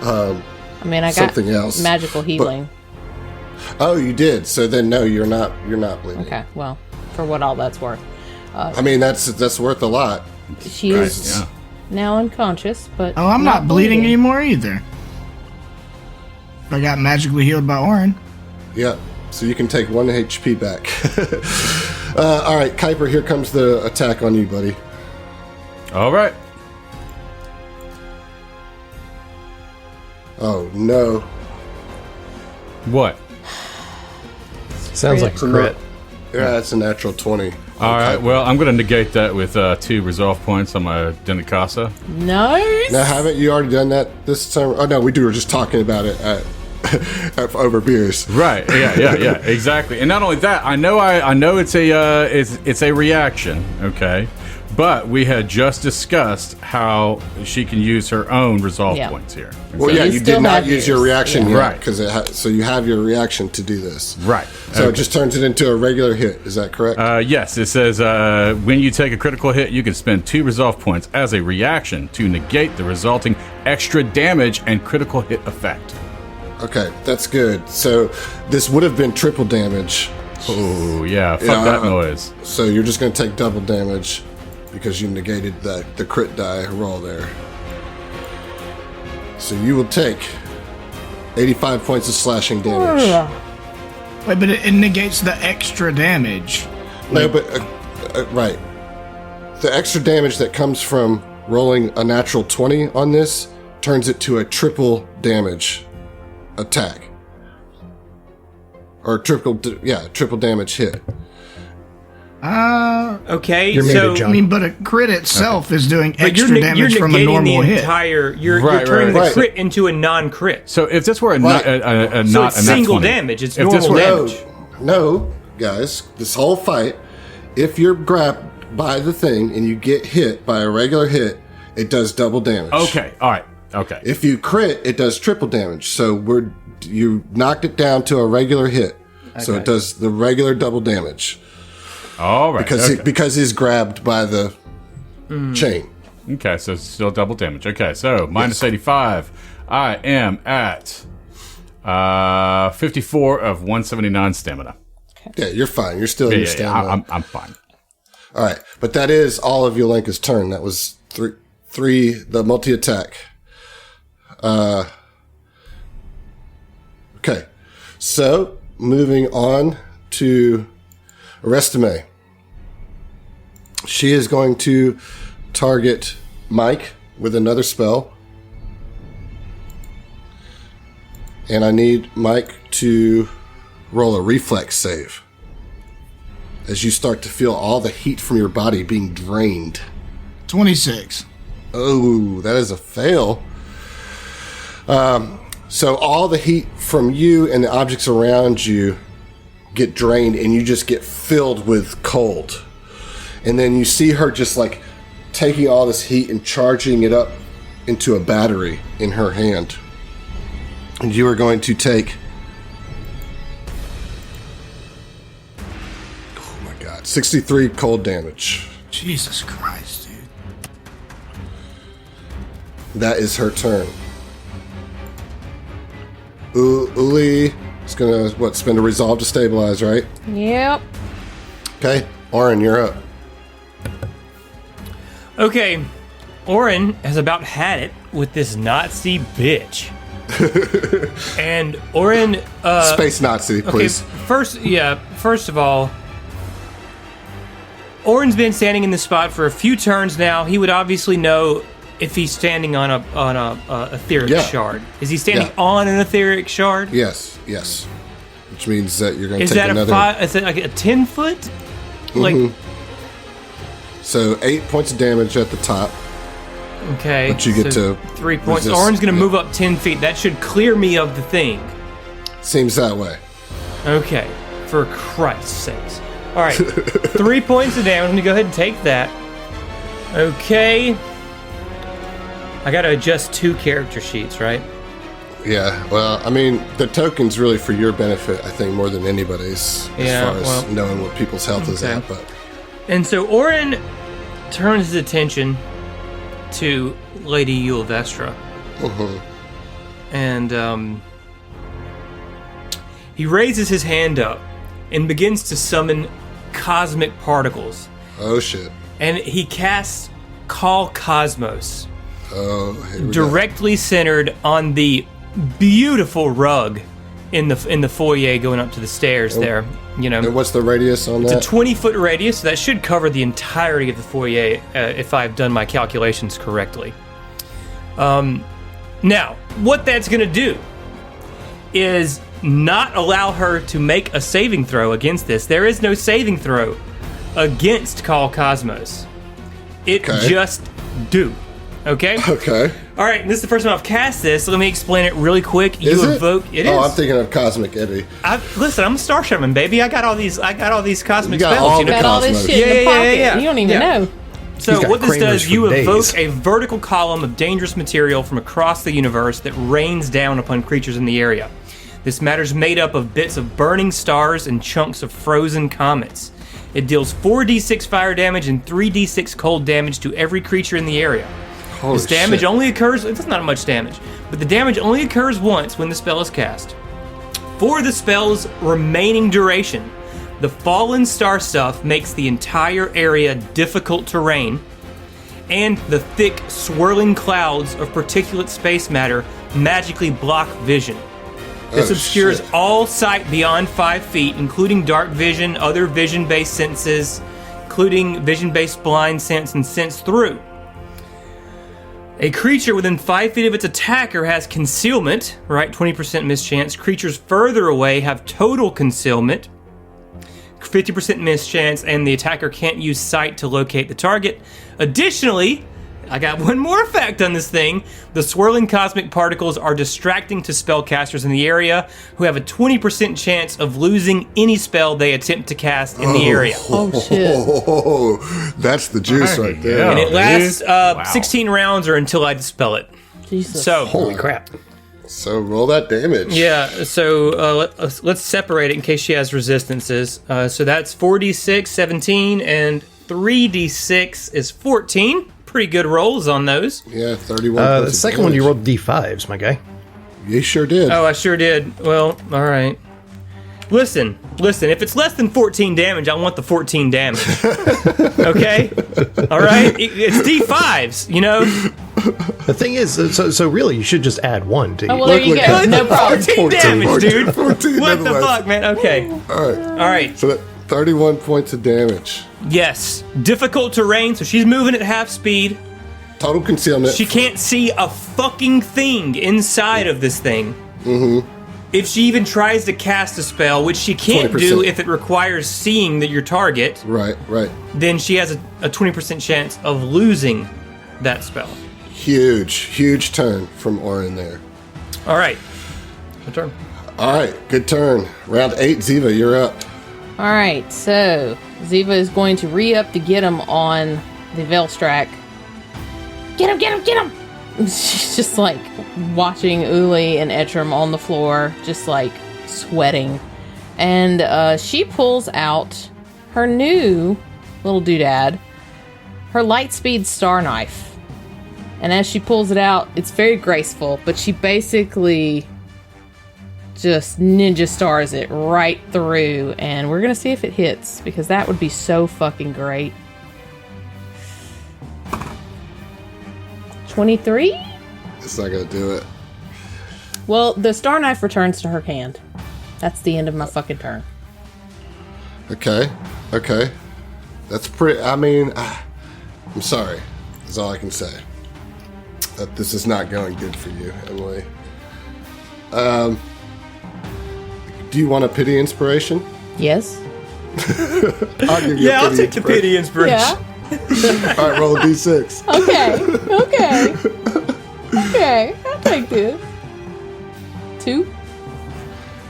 E: I mean, I got
A: something else.
E: magical healing.
A: Oh, you did. So then, no, you're not bleeding.
E: Okay, well, for what all that's worth.
A: I mean, that's worth a lot.
E: She is
F: Yeah.
E: now unconscious, but
C: Oh, I'm not bleeding anymore either. I got magically healed by Orin.
A: Yeah. So you can take 1 HP back. All right, Kuiper, here comes the attack on you, buddy.
F: All right.
A: Oh no.
F: What?
D: Sounds like a crit.
A: Yeah, it's a natural 20.
F: All right. Well, I'm going to negate that with 2 resolve points on my Dendicasa.
E: Nice.
A: Now, haven't you already done that this time? Oh no, we were just talking about it at over beers.
F: Right. Yeah. Exactly. And not only that, I know it's a reaction. Okay. But we had just discussed how she can use her own resolve points here. Okay.
A: Well, you did not use your reaction yet,
F: right?
A: Because so you have your reaction to do this,
F: right?
A: So it just turns it into a regular hit. Is that correct?
F: Yes. It says when you take a critical hit, you can spend 2 resolve points as a reaction to negate the resulting extra damage and critical hit effect.
A: Okay, that's good. So this would have been triple damage.
F: Oh yeah, fuck that noise.
A: So you're just going to take double damage. Because you negated the crit die roll there. So you will take 85 points of slashing damage.
C: Wait, but it negates the extra damage.
A: No, but right. The extra damage that comes from rolling a natural 20 on this turns it to a triple damage attack. Or triple damage hit.
B: Okay,
C: so I mean, but a crit itself is doing extra damage from a normal hit.
B: You're turning the crit into a non-crit.
F: So if this were a
B: single damage, it's normal damage.
A: No, guys, this whole fight, if you're grabbed by the thing and you get hit by a regular hit, it does double damage.
F: Okay, all right, okay.
A: If you crit, it does triple damage. So you knocked it down to a regular hit, so it does the regular double damage.
F: All right.
A: Because he's grabbed by the chain.
F: Okay, so it's still double damage. Okay, so minus 85. I am at 54 of 179 stamina.
A: Okay. Yeah, you're fine. You're still in your stamina.
F: I'm fine.
A: All right, but that is all of Yolenka's turn. That was three the multi-attack. Okay, so moving on to Arestime. She is going to target Mike with another spell. And I need Mike to roll a reflex save. As you start to feel all the heat from your body being drained.
C: 26.
A: Oh, that is a fail. So all the heat from you and the objects around you get drained and you just get filled with cold. And then you see her just like taking all this heat and charging it up into a battery in her hand. And you are going to take, oh my God, 63 cold damage.
C: Jesus Christ, dude.
A: That is her turn. Uli is going to, spend a resolve to stabilize, right?
E: Yep.
A: Okay, Oren, you're up.
B: Okay, Oren has about had it with this Nazi bitch. And Oren...
A: Space Nazi, please.
B: Okay, first of all, Oren's been standing in this spot for a few turns now. He would obviously know if he's standing on a etheric shard. Is he standing on an etheric shard?
A: Yes. Which means that you're going to
B: take
A: another...
B: Is that like a 10-foot?
A: Mm-hmm.
B: Like...
A: So 8 points of damage at the top.
B: Okay.
A: But you get to
B: 3 points.
A: Resist.
B: Oren's going to move up 10 feet. That should clear me of the thing.
A: Seems that way.
B: Okay. For Christ's sakes. All right. 3 points of damage. I'm going to go ahead and take that. Okay. I got to adjust 2 character sheets, right?
A: Yeah. Well, I mean, the token's really for your benefit, I think, more than anybody's.
B: Yeah,
A: as far as knowing what people's health is at. But.
B: And so Oren turns his attention to Lady Yulvestra. And he raises his hand up and begins to summon cosmic particles.
A: Oh, shit.
B: And he casts Call Cosmos.
A: Oh, here we
B: directly
A: go.
B: Centered on the beautiful rug in the foyer going up to the stairs there. You know,
A: and what's the radius on that?
B: It's a 20-foot radius, so that should cover the entirety of the foyer if I've done my calculations correctly. Now, what that's going to do is not allow her to make a saving throw against this. There is no saving throw against Call Cosmos. It just do. Okay?
A: Okay.
B: All right, this is the first time I've cast this, so let me explain it really quick.
A: Is it?
B: It is.
A: Oh, I'm thinking of Cosmic Eddie.
B: Listen, I'm a Star Shaman, baby. I got all these cosmic
A: You got
B: spells.
A: all
B: You
A: the
B: know?
E: Got all this
A: Cosmos.
E: shit in the
B: Yeah, yeah,
E: pocket.
B: yeah.
E: You don't even know.
B: So
D: He's got
B: what this
D: Kramers
B: does,
D: for
B: you evoke
D: days.
B: a vertical column of dangerous material from across the universe that rains down upon creatures in the area. This matter's made up of bits of burning stars and chunks of frozen comets. It deals 4d6 fire damage and 3d6 cold damage to every creature in the area.
A: Holy
B: This damage
A: shit.
B: only occurs, it's not much damage, but the damage only occurs once when the spell is cast. For the spell's remaining duration, the fallen star stuff makes the entire area difficult terrain, and the thick, swirling clouds of particulate space matter magically block vision. This obscures
A: shit.
B: all sight beyond 5 feet, including dark vision, other vision-based senses, including vision-based blind sense and sense through. A creature within 5 feet of its attacker has concealment, right? 20% mischance. Creatures further away have total concealment, 50% mischance, and the attacker can't use sight to locate the target. Additionally, I got one more effect on this thing. The swirling cosmic particles are distracting to spellcasters in the area who have a 20% chance of losing any spell they attempt to cast in the area.
E: Oh, shit.
A: Oh, that's the juice right there.
F: Yeah.
B: And it lasts
F: Wow.
B: 16 rounds or until I dispel it.
E: Jesus.
B: So,
D: Holy crap.
A: So roll that damage.
B: yeah, so let's separate it in case she has resistances. So that's 4d6, 17, and 3d6 is 14. Pretty good rolls on those.
A: Yeah, 31
D: The
A: points of
D: second one, you
A: damage.
D: rolled D5s, my guy.
A: You sure did.
B: Oh, I sure did. Well, all right. Listen. If it's less than 14 damage, I want the 14 damage. Okay? All right? It's D5s, you know?
D: The thing is, so really, you should just add 1 to
E: Oh, well,
D: you.
E: there you
A: Look,
E: go.
A: look.
E: No problem.
B: 14 damage, dude.
A: 14
B: What the
A: nonetheless.
B: fuck, man? Okay.
A: All right.
B: All right.
A: So that 31 points of damage.
B: Yes. Difficult terrain, so she's moving at half speed.
A: Total concealment.
B: She can't see a fucking thing inside of this thing. Mm-hmm. If she even tries to cast a spell, which she can't
A: 20%.
B: do if it requires seeing your target,
A: Right.
B: then she has a 20% chance of losing that spell.
A: Huge turn from Orin there.
B: All right. My turn.
A: All right, good turn. Round 8, Ziva, you're up.
E: All right, so Ziva is going to re-up to get him on the Velstrack. Get him! She's just like watching Uli and Etram on the floor, just like sweating. And she pulls out her new little doodad, her Lightspeed Star Knife. And as she pulls it out, it's very graceful, but she basically just ninja stars it right through. And we're gonna see if it hits, because that would be so fucking great. 23?
A: It's not going to do it.
E: Well, the Star Knife returns to her hand. That's the end of my fucking turn.
A: Okay. That's pretty. I mean, I'm sorry. That's all I can say. That this is not going good for you, Emily. Do you want a pity inspiration?
E: Yes?
A: I'll give you a
B: I'll
A: pity
B: take the pity inspiration.
E: Yeah.
A: All right, roll a d6.
E: Okay. I'll take this. 2.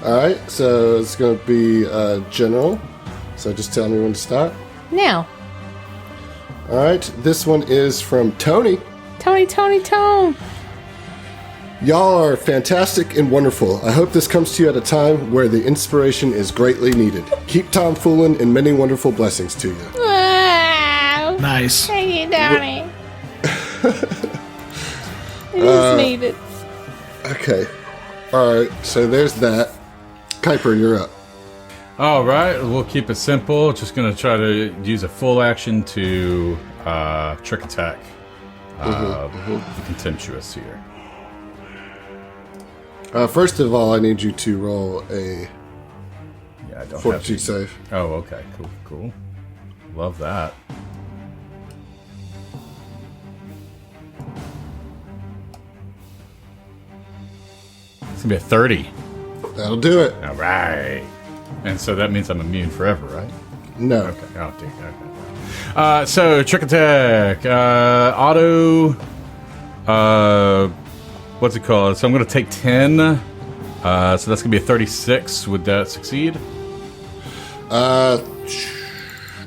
A: All right, so it's going to be general. So just tell me when to stop.
E: Now.
A: All right, this one is from Tony.
E: Tone.
A: Y'all are fantastic and wonderful. I hope this comes to you at a time where the inspiration is greatly needed. Keep Tom fooling and many wonderful blessings to you.
E: Wow.
C: Nice.
E: Thank you, Tony. It is needed.
A: Okay. All right, so there's that. Kuiper, you're up.
F: All right, we'll keep it simple. Just going to try to use a full action to trick attack. The Contemptuous here.
A: First of all, I need you to roll a
F: Yeah, I don't have
A: fortitude
F: to.
A: save.
F: Oh, okay, cool. Love that. It's gonna be a 30.
A: That'll do it.
F: All right. And so that means I'm immune forever, right?
A: No.
F: Okay. Oh, dear. Okay. So trick attack. Auto What's it called? So I'm going to take 10. So that's going to be a 36. Would that succeed?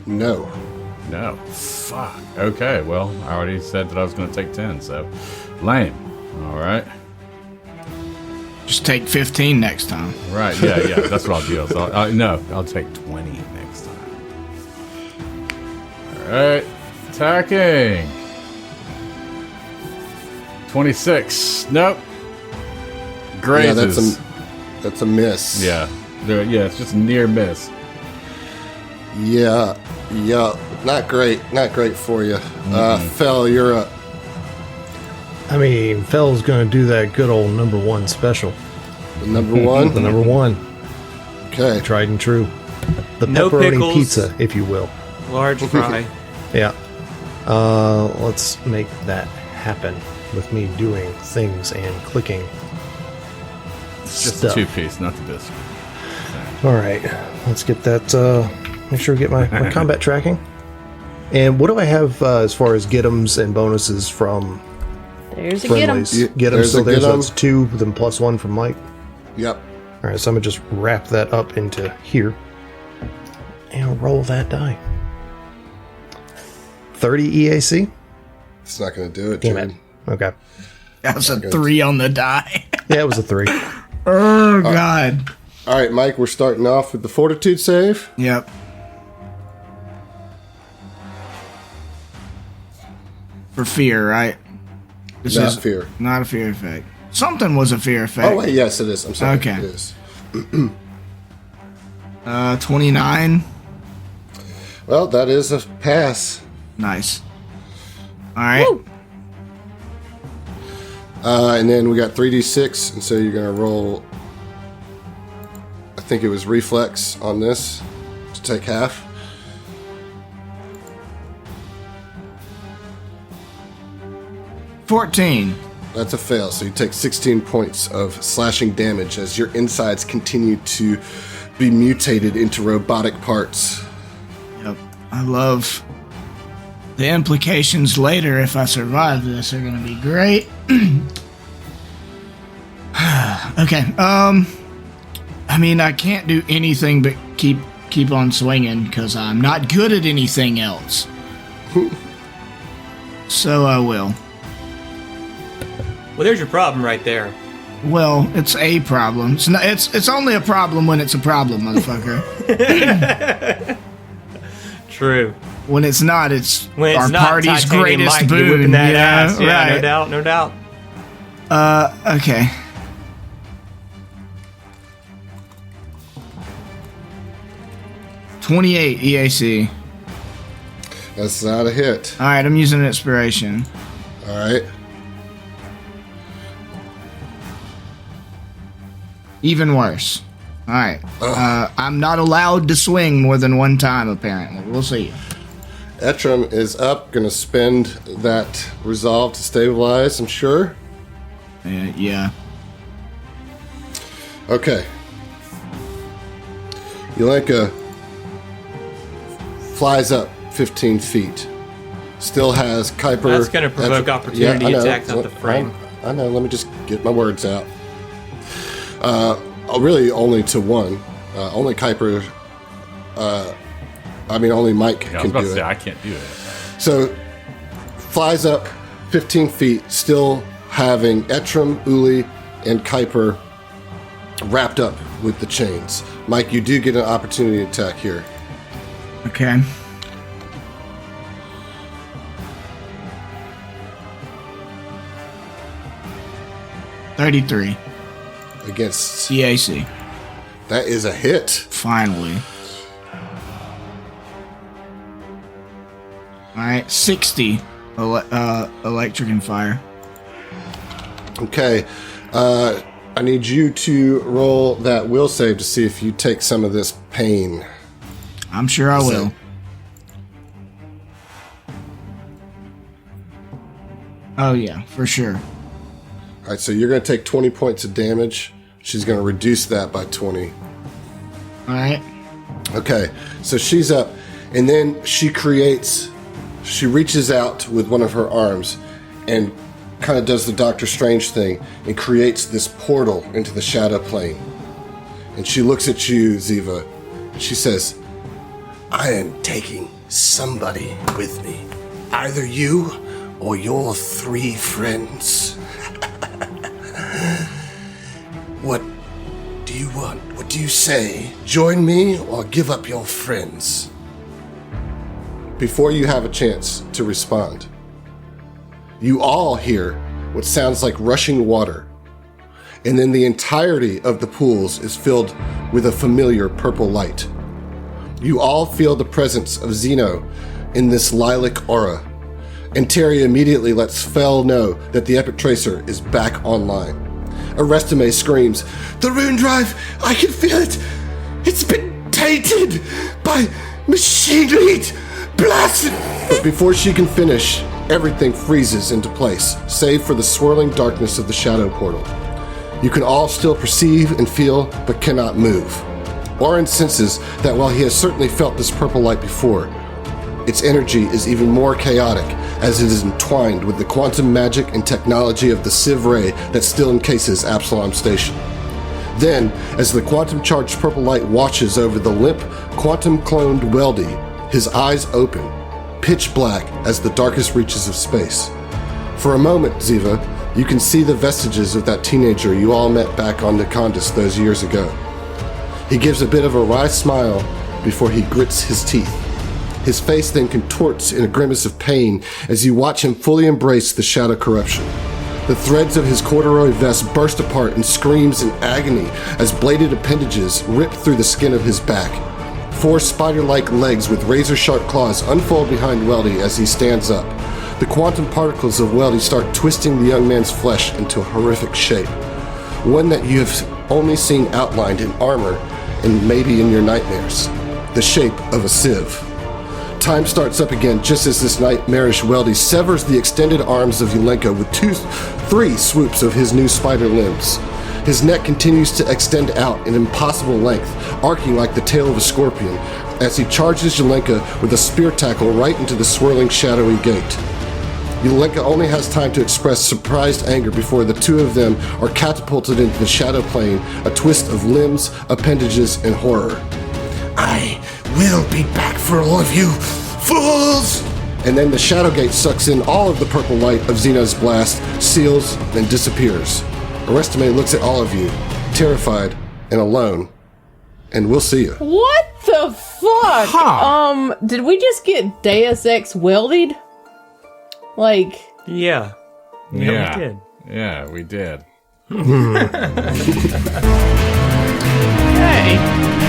A: No.
F: No. Fuck. Okay, well, I already said that I was going to take 10, so lame. All right.
C: Just take 15 next time.
F: Right, yeah, that's what I'll do. So I'll take 20 next time. All right. Attacking. 26. Nope. Grazes.
A: Yeah, that's a miss.
F: Yeah. It's just a near miss.
A: Yeah. Not great for you. Fel, you're up.
D: I mean, Fell's going to do that good old number one special.
A: The number one?
D: The number one.
A: Okay.
D: Tried and true. The
B: No
D: pepperoni
B: pickles.
D: pizza, if you will.
B: Large fry.
D: Yeah. Let's make that happen with me doing things and clicking
F: It's just
D: stuff.
F: a 2-piece, not the biscuit.
D: All right. Let's get that. Make sure we get my combat tracking. And what do I have as far as get-ems and bonuses from
E: There's a get 'em.
D: friendlies? Get-ems,
A: There's
D: so
A: a
D: there's
A: get-em.
D: that's 2, then +1 from Mike.
A: Yep.
D: All right, so I'm going to just wrap that up into here and roll that die. 30 EAC?
A: It's not going to do it,
D: Damn
A: dude.
D: it. Okay.
C: That was a 3 on the die.
D: Yeah, it was a 3.
C: Oh, God.
A: All right, Mike, we're starting off with the fortitude save.
C: Yep. For fear, right? This
A: Not
C: is
A: fear.
C: not a fear effect. Something was a fear effect.
A: Oh, wait, yes, it is. I'm sorry.
C: Okay.
A: It is.
C: 29.
A: Well, that is a pass.
C: Nice. All right.
E: Woo.
A: And then we got 3d6, and so you're going to roll, I think it was reflex on this to take half.
C: $14.
A: That's a fail, so you take 16 points of slashing damage as your insides continue to be mutated into robotic parts.
C: Yep. I love the implications later if I survive this are going to be great. Okay. I mean, I can't do anything but keep on swinging because I'm not good at anything else. So I will.
B: Well, there's your problem right there.
C: Well, it's a problem. It's only a problem when it's a problem, motherfucker.
B: True.
C: When it's not, it's
B: When it's
C: our
B: not
C: party's
B: Titanium
C: greatest
B: Mike, you're
C: boon.
B: whipping that
C: yeah,
B: ass. Yeah,
C: right.
B: no doubt.
C: Okay. $28 EAC.
A: That's not a hit.
C: All right, I'm using inspiration.
A: All right.
C: Even worse. All right. I'm not allowed to swing more than one time, apparently. We'll see.
A: Etram is up, going to spend that resolve to stabilize, I'm sure.
C: Yeah.
A: Okay. Yelenka flies up 15 feet. Still has Kuiper.
B: That's going to provoke opportunity
A: I know.
B: attacks out the frame.
A: I know. Let me just get my words out. Really, only to one. Only Kuiper. Only Mike
F: Yeah, I was
A: can
F: about
A: do
F: to say,
A: it.
F: I can't do it.
A: So, flies up 15 feet, still having Etram, Uli, and Kuiper wrapped up with the chains. Mike, you do get an opportunity attack here.
C: Okay. $33
A: Against.
C: EAC.
A: That is a hit.
C: Finally. All right, 60 electric and fire.
A: Okay. I need you to roll that will save to see if you take some of this pain.
C: I'm sure I will. Oh yeah, for sure.
A: All right, so you're going to take 20 points of damage. She's going to reduce that by 20.
C: All right.
A: Okay, so she's up, and then she reaches out with one of her arms and kind of does the Doctor Strange thing and creates this portal into the shadow plane. And she looks at you, Ziva, and she says, I am taking somebody with me. Either you or your 3 friends. What do you want? What do you say? Join me or give up your friends? Before you have a chance to respond, you all hear what sounds like rushing water, and then the entirety of the pools is filled with a familiar purple light. You all feel the presence of Xeno in this lilac aura, and Terry immediately lets Fel know that the Epic Tracer is back online. Arestime screams, the rune drive! I can feel it! It's been tainted by machine meat! Blast! But before she can finish, everything freezes into place, save for the swirling darkness of the shadow portal. You can all still perceive and feel, but cannot move. Orin senses that while he has certainly felt this purple light before, its energy is even more chaotic as it is entwined with the quantum magic and technology of the Civ Ray that still encases Absalom Station. Then, as the quantum-charged purple light washes over the limp, quantum-cloned Weldy, his eyes open, pitch black as the darkest reaches of space. For a moment, Ziva, you can see the vestiges of that teenager you all met back on Nikondis those years ago. He gives a bit of a wry smile before he grits his teeth. His face then contorts in a grimace of pain as you watch him fully embrace the shadow corruption. The threads of his corduroy vest burst apart in screams in agony as bladed appendages rip through the skin of his back. 4 spider-like legs with razor-sharp claws unfold behind Weldy as he stands up. The quantum particles of Weldy start twisting the young man's flesh into a horrific shape. One that you have only seen outlined in armor and maybe in your nightmares. The shape of a sieve. Time starts up again just as this nightmarish Weldy severs the extended arms of Yulenko with 3 swoops of his new spider limbs. His neck continues to extend out in impossible length, arcing like the tail of a scorpion, as he charges Yulenko with a spear tackle right into the swirling shadowy gate. Yulenko only has time to express surprised anger before the 2 of them are catapulted into the shadow plane, a twist of limbs, appendages, and horror. I will be back for all of you, fools! And then the shadow gate sucks in all of the purple light of Xeno's blast, seals, and disappears. Arestime looks at all of you, terrified and alone, and we'll see you.
E: What the fuck?
F: Huh.
E: Did we just get Deus Ex welded? Like...
B: Yeah. Yeah, we did.
F: Yeah, we did.
E: Hey.